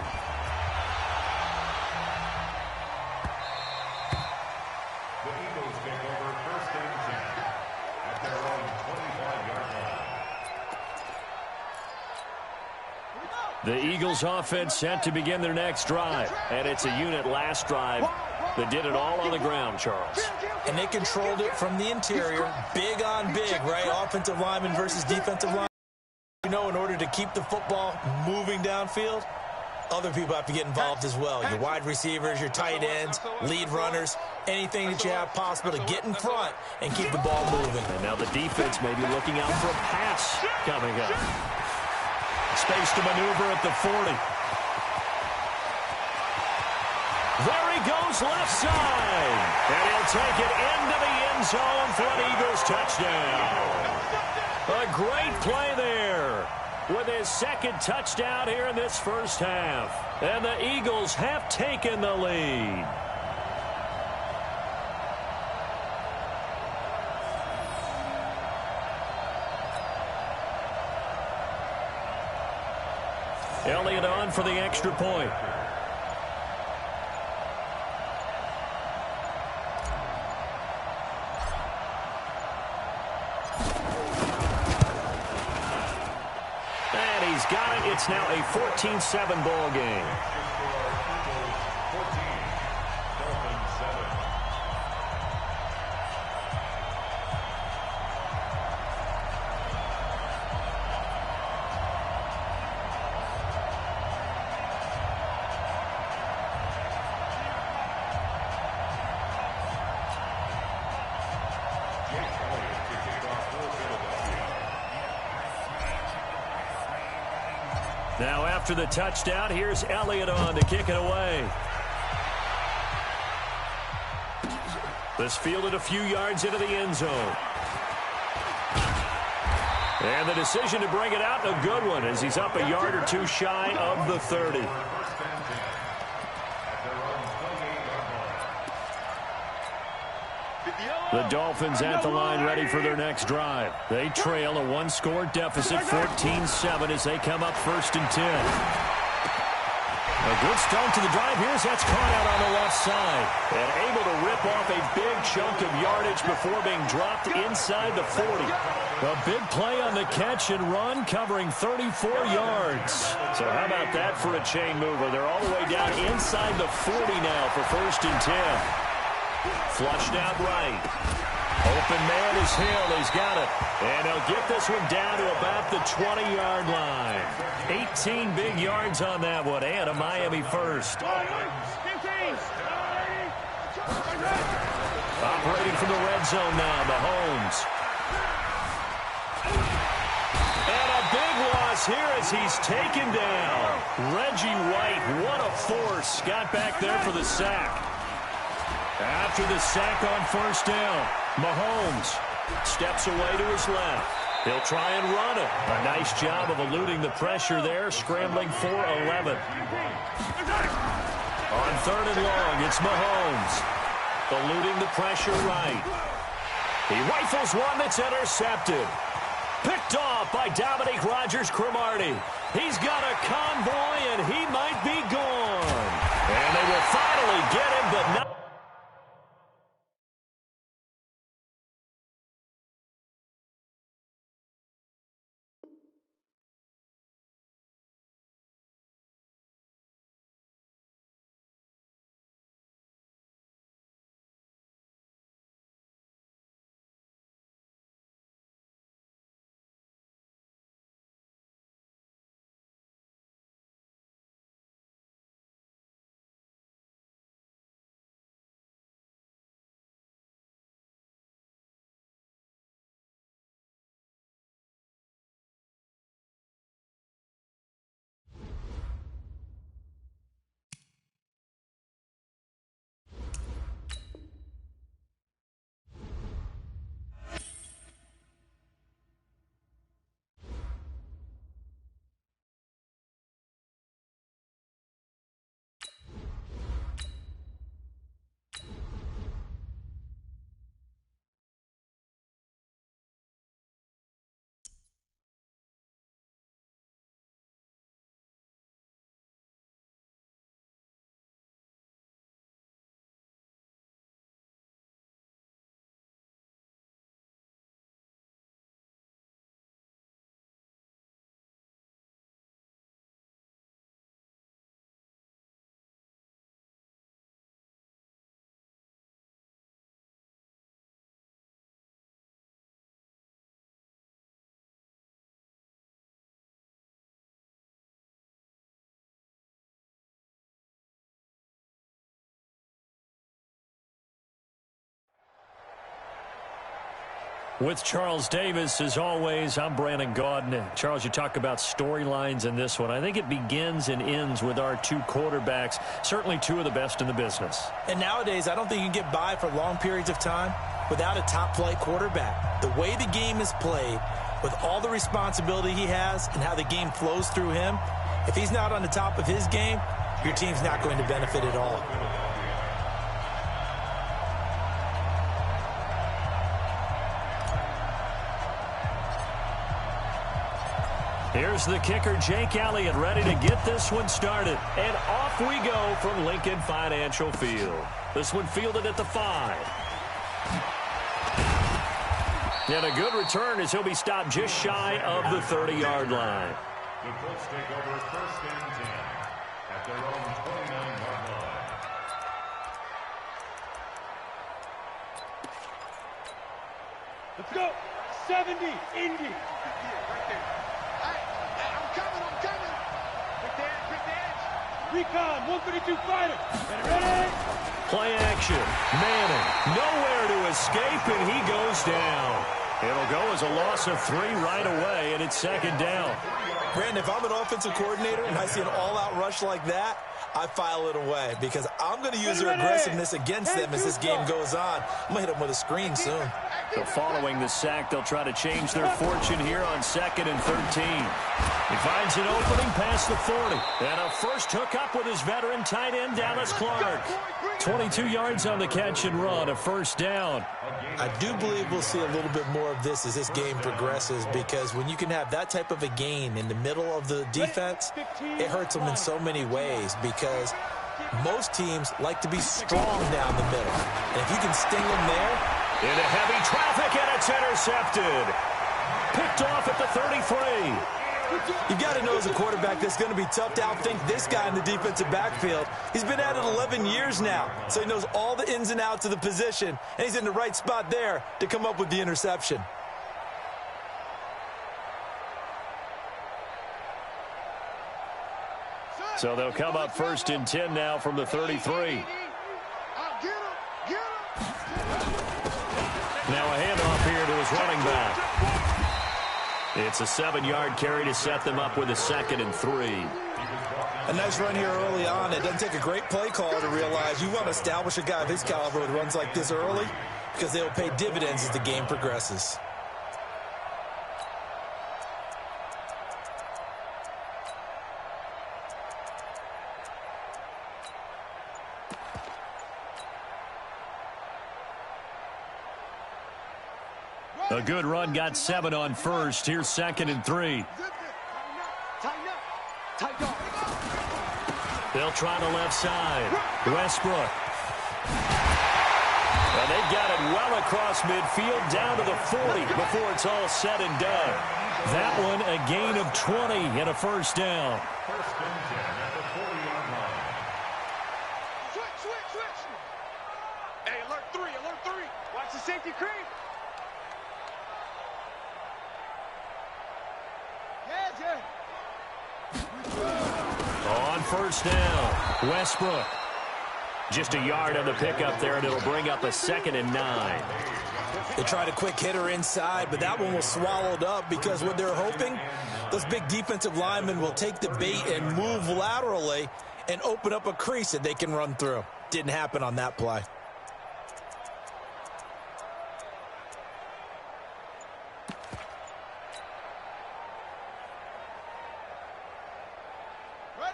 The Eagles take over 1st and 10 at their own 25-yard line. The Eagles offense set to begin their next drive. And it's a unit last drive They did it all on the ground, Charles. And they controlled it from the interior, big on big, right? Offensive lineman versus defensive lineman. You know, in order to keep the football moving downfield, other people have to get involved as well. Your wide receivers, your tight ends, lead runners, anything that you have possible to get in front and keep the ball moving. And now the defense may be looking out for a pass coming up. Space to maneuver at the 40. There he goes left side. And he'll take it into the end zone for an Eagles touchdown. A great play there with his second touchdown here in this first half. And the Eagles have taken the lead. Elliott on for the extra point. Got it. It's now a 14-7 ball game. Now after the touchdown, here's Elliott on to kick it away. This fielded a few yards into the end zone. And the decision to bring it out, a good one, as he's up a yard or two shy of the 30. The Dolphins at the line ready for their next drive. They trail a one-score deficit, 14-7, as they come up 1st and 10. A good start to the drive here as that's caught out on the left side. And able to rip off a big chunk of yardage before being dropped inside the 40. A big play on the catch and run, covering 34 yards. So how about that for a chain mover? They're all the way down inside the 40 now for 1st and 10. Flushed out right. Open man is Hill. He's got it. And he'll get this one down to about the 20-yard line. 18 big yards on that one. And a Miami first. Operating from the red zone now, Mahomes. And a big loss here as he's taken down. Reggie White, what a force. Got back there for the sack. After the sack on 1st down, Mahomes steps away to his left. He'll try and run it. A nice job of eluding the pressure there, scrambling for 11. On 3rd and long, it's Mahomes. Eluding the pressure right. He rifles one that's intercepted. Picked off by Dominique Rodgers-Cromartie. He's got a convoy, and he might be gone. And they will finally get him, but not. With Charles Davis, as always, I'm Brandon Gaudin. Charles, you talk about storylines in this one. I think it begins and ends with our two quarterbacks, certainly two of the best in the business. And nowadays, I don't think you can get by for long periods of time without a top-flight quarterback. The way the game is played, with all the responsibility he has and how the game flows through him, if he's not on the top of his game, your team's not going to benefit at all. Here's the kicker, Jake Elliott, ready to get this one started. And off we go from Lincoln Financial Field. This one fielded at the 5. And a good return as he'll be stopped just shy of the 30-yard line. The Colts take over first and 10 at their own 29-yard line. Let's go. 70, Indy. Right there. I'm coming. Quick edge. Recon, 132 fighter. Ready? Play action. Manning, nowhere to escape, and he goes down. It'll go as a loss of 3 right away, and it's second down. Brandon, if I'm an offensive coordinator and I see an all-out rush like that, I file it away because I'm going to use their aggressiveness against them as this game goes on. I'm going to hit them with a screen soon. So following the sack, they'll try to change their fortune here on 2nd and 13. He finds an opening past the 40. And a first hookup with his veteran tight end, Dallas Clark. 22 yards on the catch and run, a first down. I do believe we'll see a little bit more of this as this game progresses because when you can have that type of a gain in the middle of the defense, it hurts them in so many ways because most teams like to be strong down the middle. And if you can sting them there, into heavy traffic, and it's intercepted. Picked off at the 33. you've got to know as a quarterback that's going to be tough to outthink this guy in the defensive backfield. He's been at it 11 years now, so he knows all the ins and outs of the position, and he's in the right spot there to come up with the interception. So they'll come up first and 10 now from the 33. Now a handoff here to his running back. It's a 7-yard carry to set them up with a 2nd and 3. A nice run here early on. It doesn't take a great play caller to realize you want to establish a guy of his caliber with runs like this early because they will pay dividends as the game progresses. A good run, got 7 on first. Here's 2nd and 3. They'll try the left side. Westbrook. And they've got it well across midfield down to the 40 before it's all said and done. That one a gain of 20 and a first down. First and 10 at the 40-yard line. Switch. Hey, alert 3. Watch the safety creep. On first down, Westbrook. Just a yard on the pickup there, and it'll bring up a 2nd and 9. They tried a quick hitter inside, but that one was swallowed up because what they're hoping, those big defensive linemen will take the bait and move laterally and open up a crease that they can run through. Didn't happen on that play.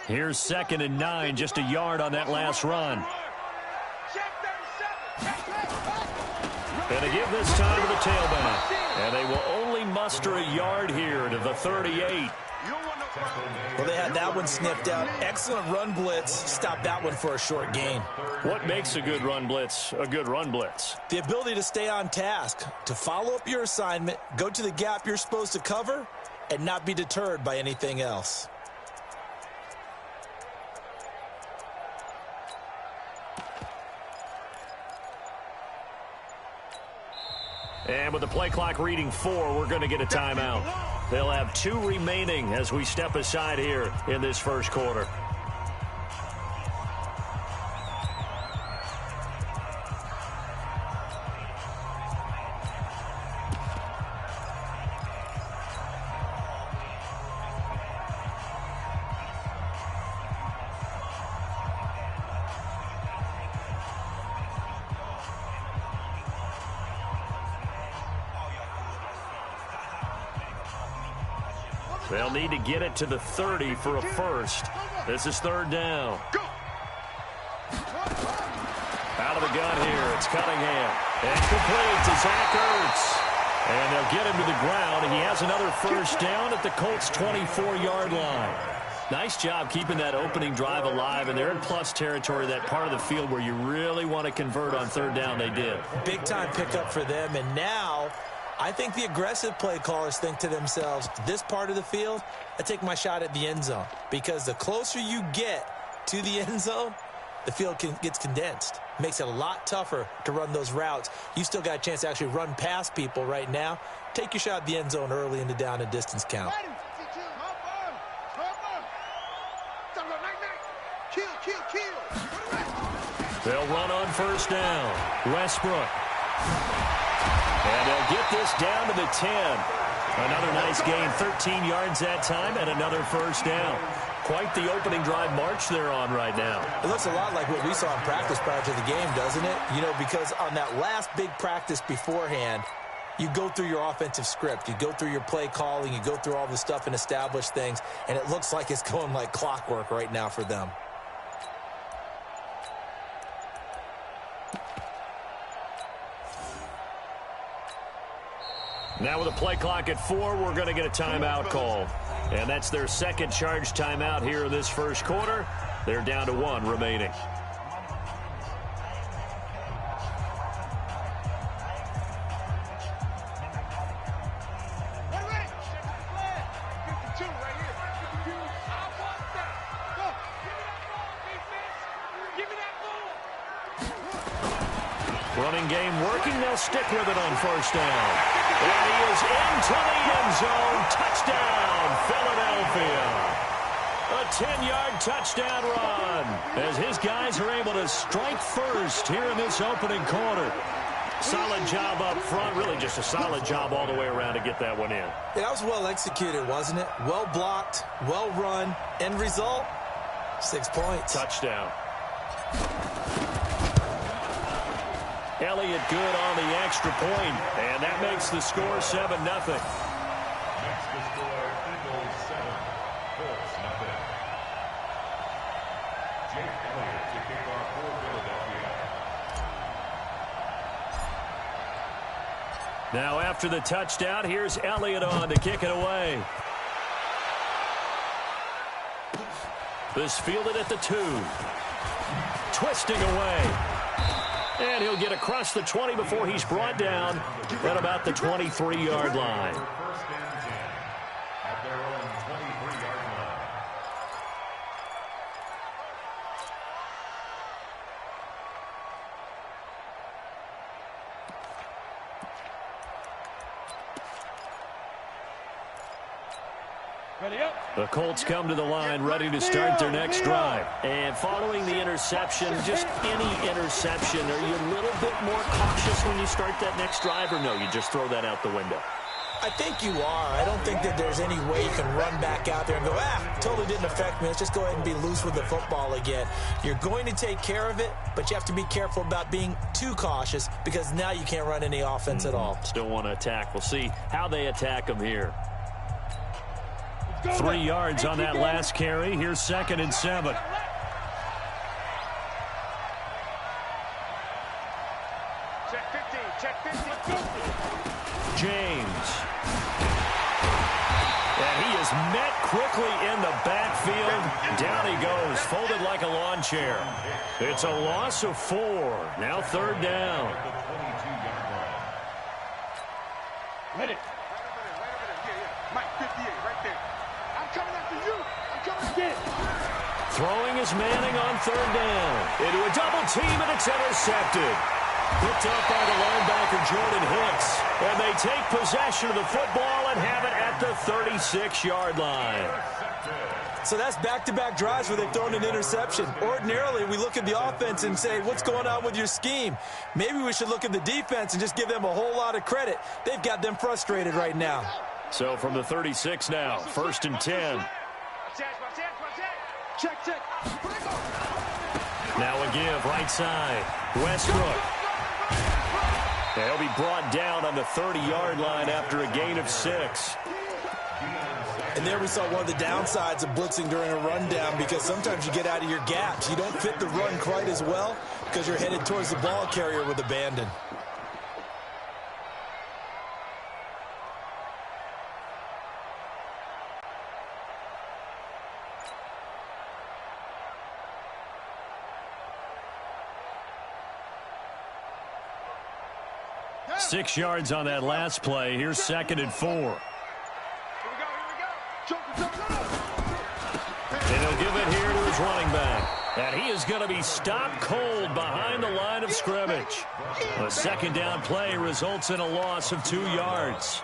Here's 2nd and 9, just a yard on that last run. And they give this time to the tailback. And they will only muster a yard here to the 38. Well, they had that one sniffed out. Excellent run blitz. Stopped that one for a short gain. What makes a good run blitz a good run blitz? The ability to stay on task, to follow up your assignment, go to the gap you're supposed to cover, and not be deterred by anything else. And with the play clock reading 4, we're going to get a timeout. They'll have 2 remaining as we step aside here in this first quarter. They'll need to get it to the 30 for a first. This is third down. Out of the gun here, it's Cunningham. And complete to Zach Ertz. And they'll get him to the ground, and he has another first down at the Colts' 24-yard line. Nice job keeping that opening drive alive, and they're in plus territory, that part of the field where you really want to convert on third down. They did. Big-time pickup for them, and now I think the aggressive play callers think to themselves, this part of the field, I take my shot at the end zone, because the closer you get to the end zone, the field gets condensed. Makes it a lot tougher to run those routes. You still got a chance to actually run past people right now. Take your shot at the end zone early in the down and distance count. They'll run on first down. Westbrook. And they'll get this down to the 10. Another nice gain, 13 yards that time, and another first down. Quite the opening drive march they're on right now. It looks a lot like what we saw in practice prior to the game, doesn't it? You know, because on that last big practice beforehand, you go through your offensive script. You go through your play calling. You go through all the stuff and establish things, and it looks like it's going like clockwork right now for them. Now with a play clock at 4, we're going to get a timeout called. And that's their second charge timeout here in this first quarter. They're down to 1 remaining. Running game working. They'll stick with it on first down. And he is into the end zone. Touchdown, Philadelphia. A 10-yard touchdown run as his guys are able to strike first here in this opening quarter. Solid job up front. Really just a solid job all the way around to get that one in. Yeah, that was well executed, wasn't it? Well blocked, well run. End result, 6 points. Touchdown. Elliott good on the extra point, and that makes the score 7-0. Makes the score Eagles 7, Colts nothing. Jake Elliott to kick off for Philadelphia. Now after the touchdown, here's Elliott on to kick it away. This fielded at the 2. Twisting away. And he'll get across the 20 before he's brought down at about the 23-yard line. First and 10 at their own 23-yard line. Ready up. The Colts come to the line ready to start their next drive. And following the interception, just any interception, are you a little bit more cautious when you start that next drive, or no, you just throw that out the window? I think you are. I don't think that there's any way you can run back out there and go, totally didn't affect me. Let's just go ahead and be loose with the football again. You're going to take care of it, but you have to be careful about being too cautious because now you can't run any offense at all. Still want to attack. We'll see how they attack them here. 3 yards on that last carry. Here's 2nd and 7. Check 15. Check 15. Let's go. James. And he is met quickly in the backfield. Down he goes, folded like a lawn chair. It's a loss of 4. Now 3rd down. Ready. Mike, 58, right there. I'm coming after you. I'm coming again. Throwing is Manning on 3rd down. Into a double team, and it's intercepted. Picked up by the linebacker, Jordan Hicks. And they take possession of the football and have it at the 36-yard line. So that's back-to-back drives where they've thrown an interception. Ordinarily, we look at the offense and say, what's going on with your scheme? Maybe we should look at the defense and just give them a whole lot of credit. They've got them frustrated right now. So from the 36 now, 1st and 10. Check, check. Now a give, right side. Westbrook. And he'll be brought down on the 30-yard line after a gain of 6. And there we saw one of the downsides of blitzing during a rundown, because sometimes you get out of your gaps. You don't fit the run quite as well because you're headed towards the ball carrier with abandon. Yeah. 6 yards on that last play. Here's 2nd and 4. Here we go. And he'll give it here to his running back. And he is going to be stopped cold behind the line of scrimmage. A 2nd down play results in a loss of 2 yards.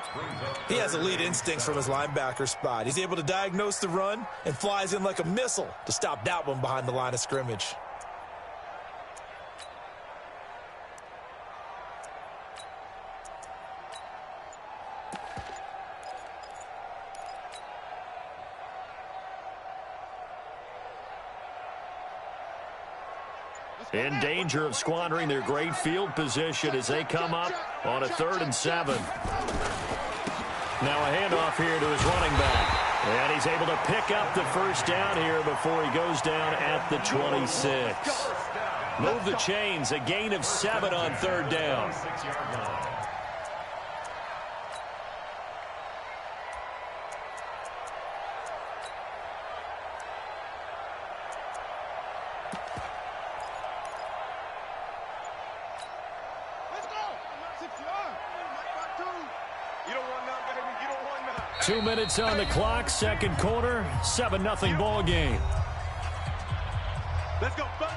He has elite instincts from his linebacker spot. He's able to diagnose the run and flies in like a missile to stop that one behind the line of scrimmage. In danger of squandering their great field position as they come up on a 3rd and 7. Now a handoff here to his running back. And he's able to pick up the 1st down here before he goes down at the 26. Move the chains, a gain of 7 on 3rd down. You don't want none, baby. You don't want none. 2 minutes on the clock, 2nd quarter, 7-0 ball game. Let's go, bud.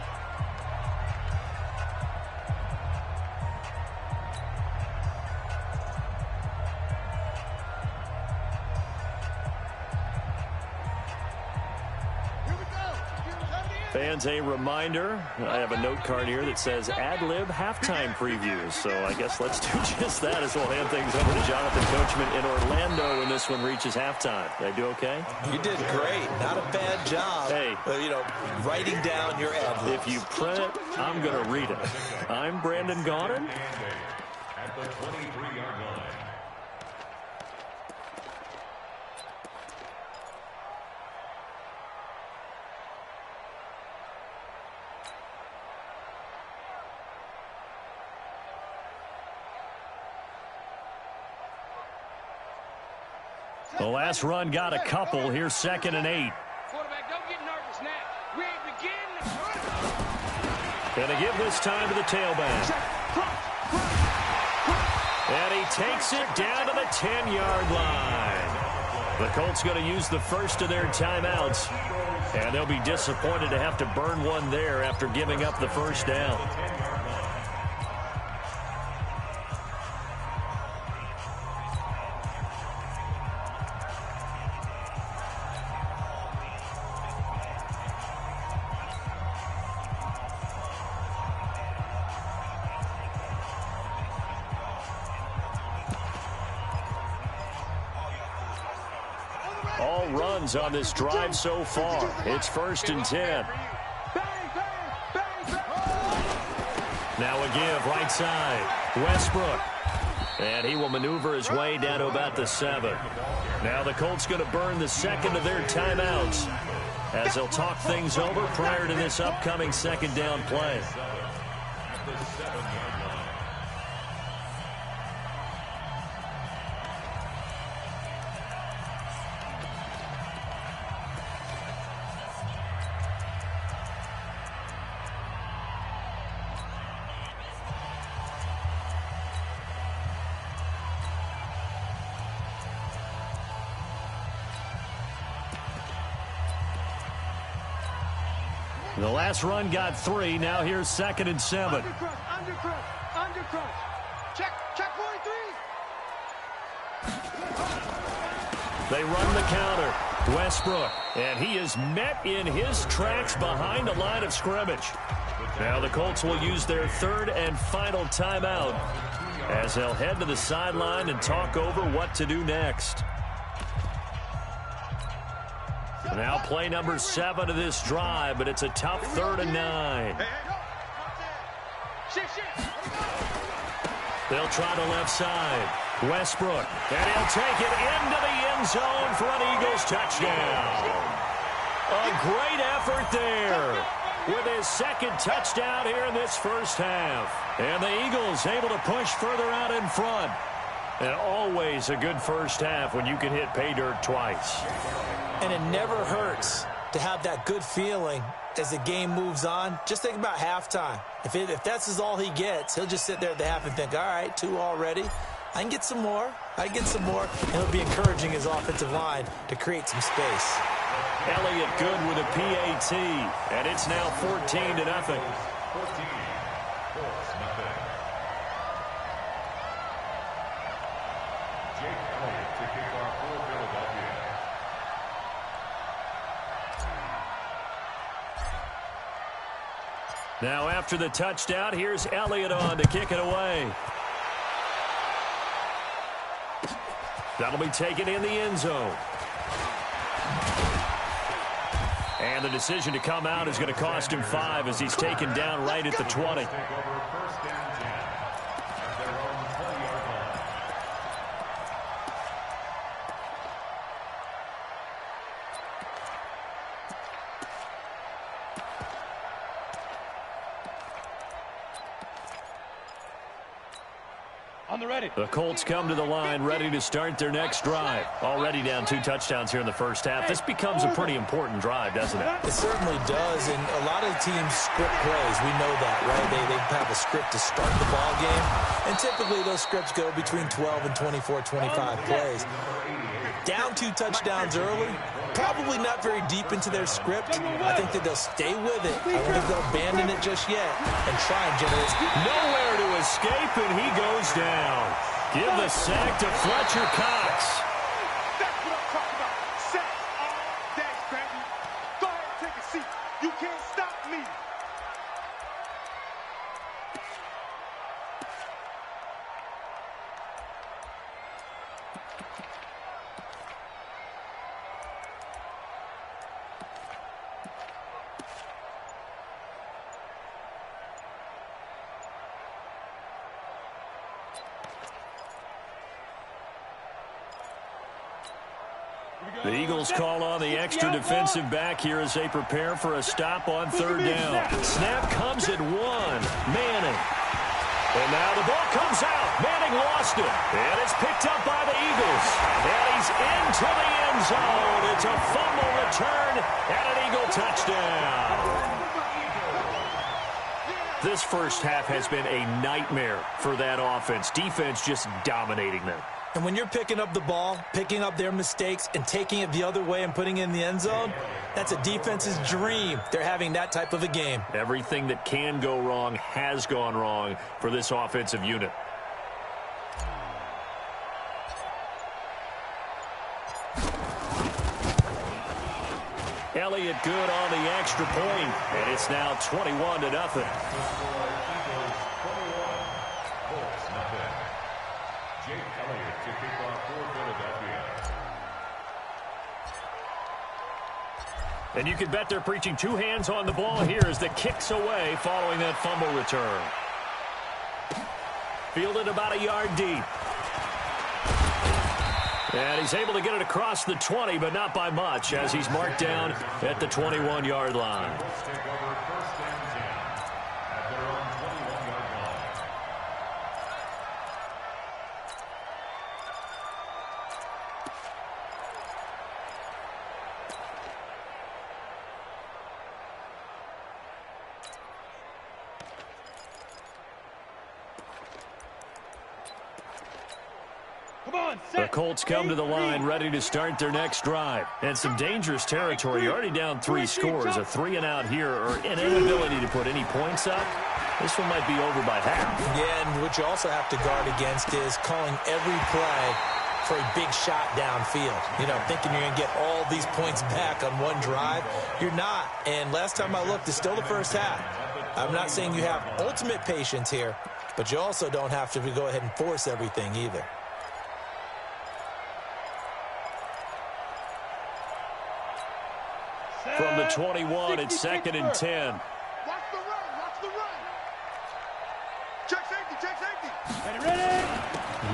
Fans, a reminder, I have a note card here that says ad-lib halftime previews. So I guess let's do just that as we'll hand things over to Jonathan Coachman in Orlando when this one reaches halftime. Did I do okay? You did great. Not a bad job. Hey. Writing down your ad-libs. If you print it, I'm going to read it. I'm Brandon Gaudin. At the 23-yard line. The last run got a couple. Here's 2nd and 8. Quarterback, don't get nervous now. We ain't beginning. Gonna give this time to the tailback. And he takes it down to the 10-yard line. The Colts going to use the first of their timeouts. And they'll be disappointed to have to burn one there after giving up the 1st down. All runs on this drive so far. It's 1st and 10. Now a give right side. Westbrook. And he will maneuver his way down to about the 7. Now the Colts going to burn the 2nd of their timeouts as they'll talk things over prior to this upcoming 2nd down play. The last run got 3. Now here's 2nd and 7. Undercrush. Check 43. They run the counter. Westbrook. And he is met in his tracks behind the line of scrimmage. Now the Colts will use their 3rd and final timeout as they'll head to the sideline and talk over what to do next. Now play number 7 of this drive, but it's a tough 3rd and 9. They'll try the left side. Westbrook. And he'll take it into the end end zone for an Eagles touchdown. A great effort there with his second touchdown here in this first half. And the Eagles able to push further out in front. And always a good first half when you can hit pay dirt twice. And it never hurts to have that good feeling as the game moves on. Just think about halftime. If that's all he gets, he'll just sit there at the half and think, all right, 2 already. I can get some more. And he'll be encouraging his offensive line to create some space. Elliott good with a PAT, and it's now 14-0. 14, Jake Elliott to kick off for Philadelphia. Now after the touchdown, here's Elliott on to kick it away. That'll be taken in the end zone. And the decision to come out is going to cost him 5 as he's taken down right at the 20. The Colts come to the line ready to start their next drive. Already down 2 touchdowns here in the first half. This becomes a pretty important drive, doesn't it? It certainly does, and a lot of teams script plays. We know that, right? They have a script to start the ball game, and typically those scripts go between 12 and 24, 25 plays. Down 2 touchdowns early, probably not very deep into their script. I think that they'll stay with it. I don't think they'll abandon it just yet and try and generate. Nowhere to escape, and he goes down. Give the sack to Fletcher Cox. That's what I'm talking about. Sacks all day, baby. Go ahead and take a seat. You can't stop me. The Eagles call on the extra defensive back here as they prepare for a stop on 3rd down. Snap comes at 1. Manning. And now the ball comes out. Manning lost it. And it's picked up by the Eagles. And he's into the end zone. It's a fumble return and an Eagle touchdown. This first half has been a nightmare for that offense. Defense just dominating them. And when you're picking up the ball, picking up their mistakes, and taking it the other way and putting it in the end zone, that's a defense's dream. They're having that type of a game. Everything that can go wrong has gone wrong for this offensive unit. Elliott good on the extra point, and it's now 21-0. Jake Elliott to kick off for Philadelphia. And you can bet they're preaching 2 hands on the ball here as the kick's away following that fumble return. Fielded about a yard deep. And he's able to get it across the 20, but not by much as he's marked down at the 21-yard line. The Colts come to the line ready to start their next drive. And some dangerous territory. You're already down 3 scores. A 3-and-out here or an inability to put any points up. This one might be over by half. Yeah, and what you also have to guard against is calling every play for a big shot downfield. You know, thinking you're going to get all these points back on one drive. You're not. And last time I looked, it's still the first half. I'm not saying you have ultimate patience here, but you also don't have to go ahead and force everything either. From the 21, it's 2nd and 10. Watch the run. Watch the run. Check safety. Check safety. Ready?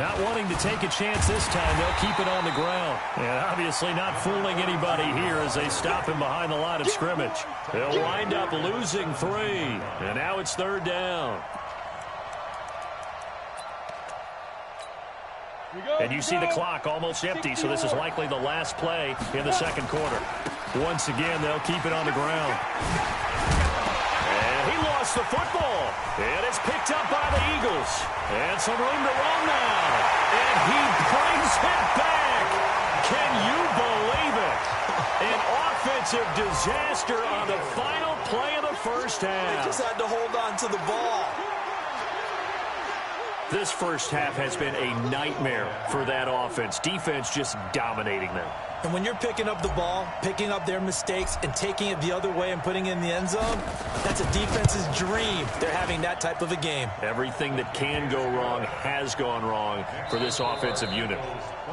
Not wanting to take a chance this time, they'll keep it on the ground. And obviously not fooling anybody here as they stop him behind the line of scrimmage. They'll wind up losing 3. And now it's 3rd down. And you see the clock almost empty, so this is likely the last play in the second quarter. Once again, they'll keep it on the ground. And he lost the football. And it's picked up by the Eagles. And some room to run now. And he brings it back. Can you believe it? An offensive disaster on the final play of the first half. They just had to hold on to the ball. This first half has been a nightmare for that offense. Defense just dominating them. And when you're picking up the ball, picking up their mistakes, and taking it the other way and putting it in the end zone, that's a defense's dream. They're having that type of a game. Everything that can go wrong has gone wrong for this offensive unit.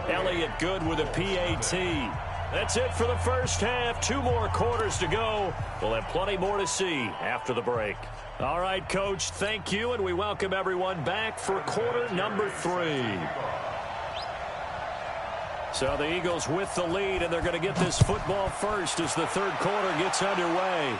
Elliott good with a PAT. That's it for the first half. 2 more quarters to go. We'll have plenty more to see after the break. All right, Coach, thank you, and we welcome everyone back for quarter number 3. So the Eagles with the lead, and they're going to get this football first as the third quarter gets underway.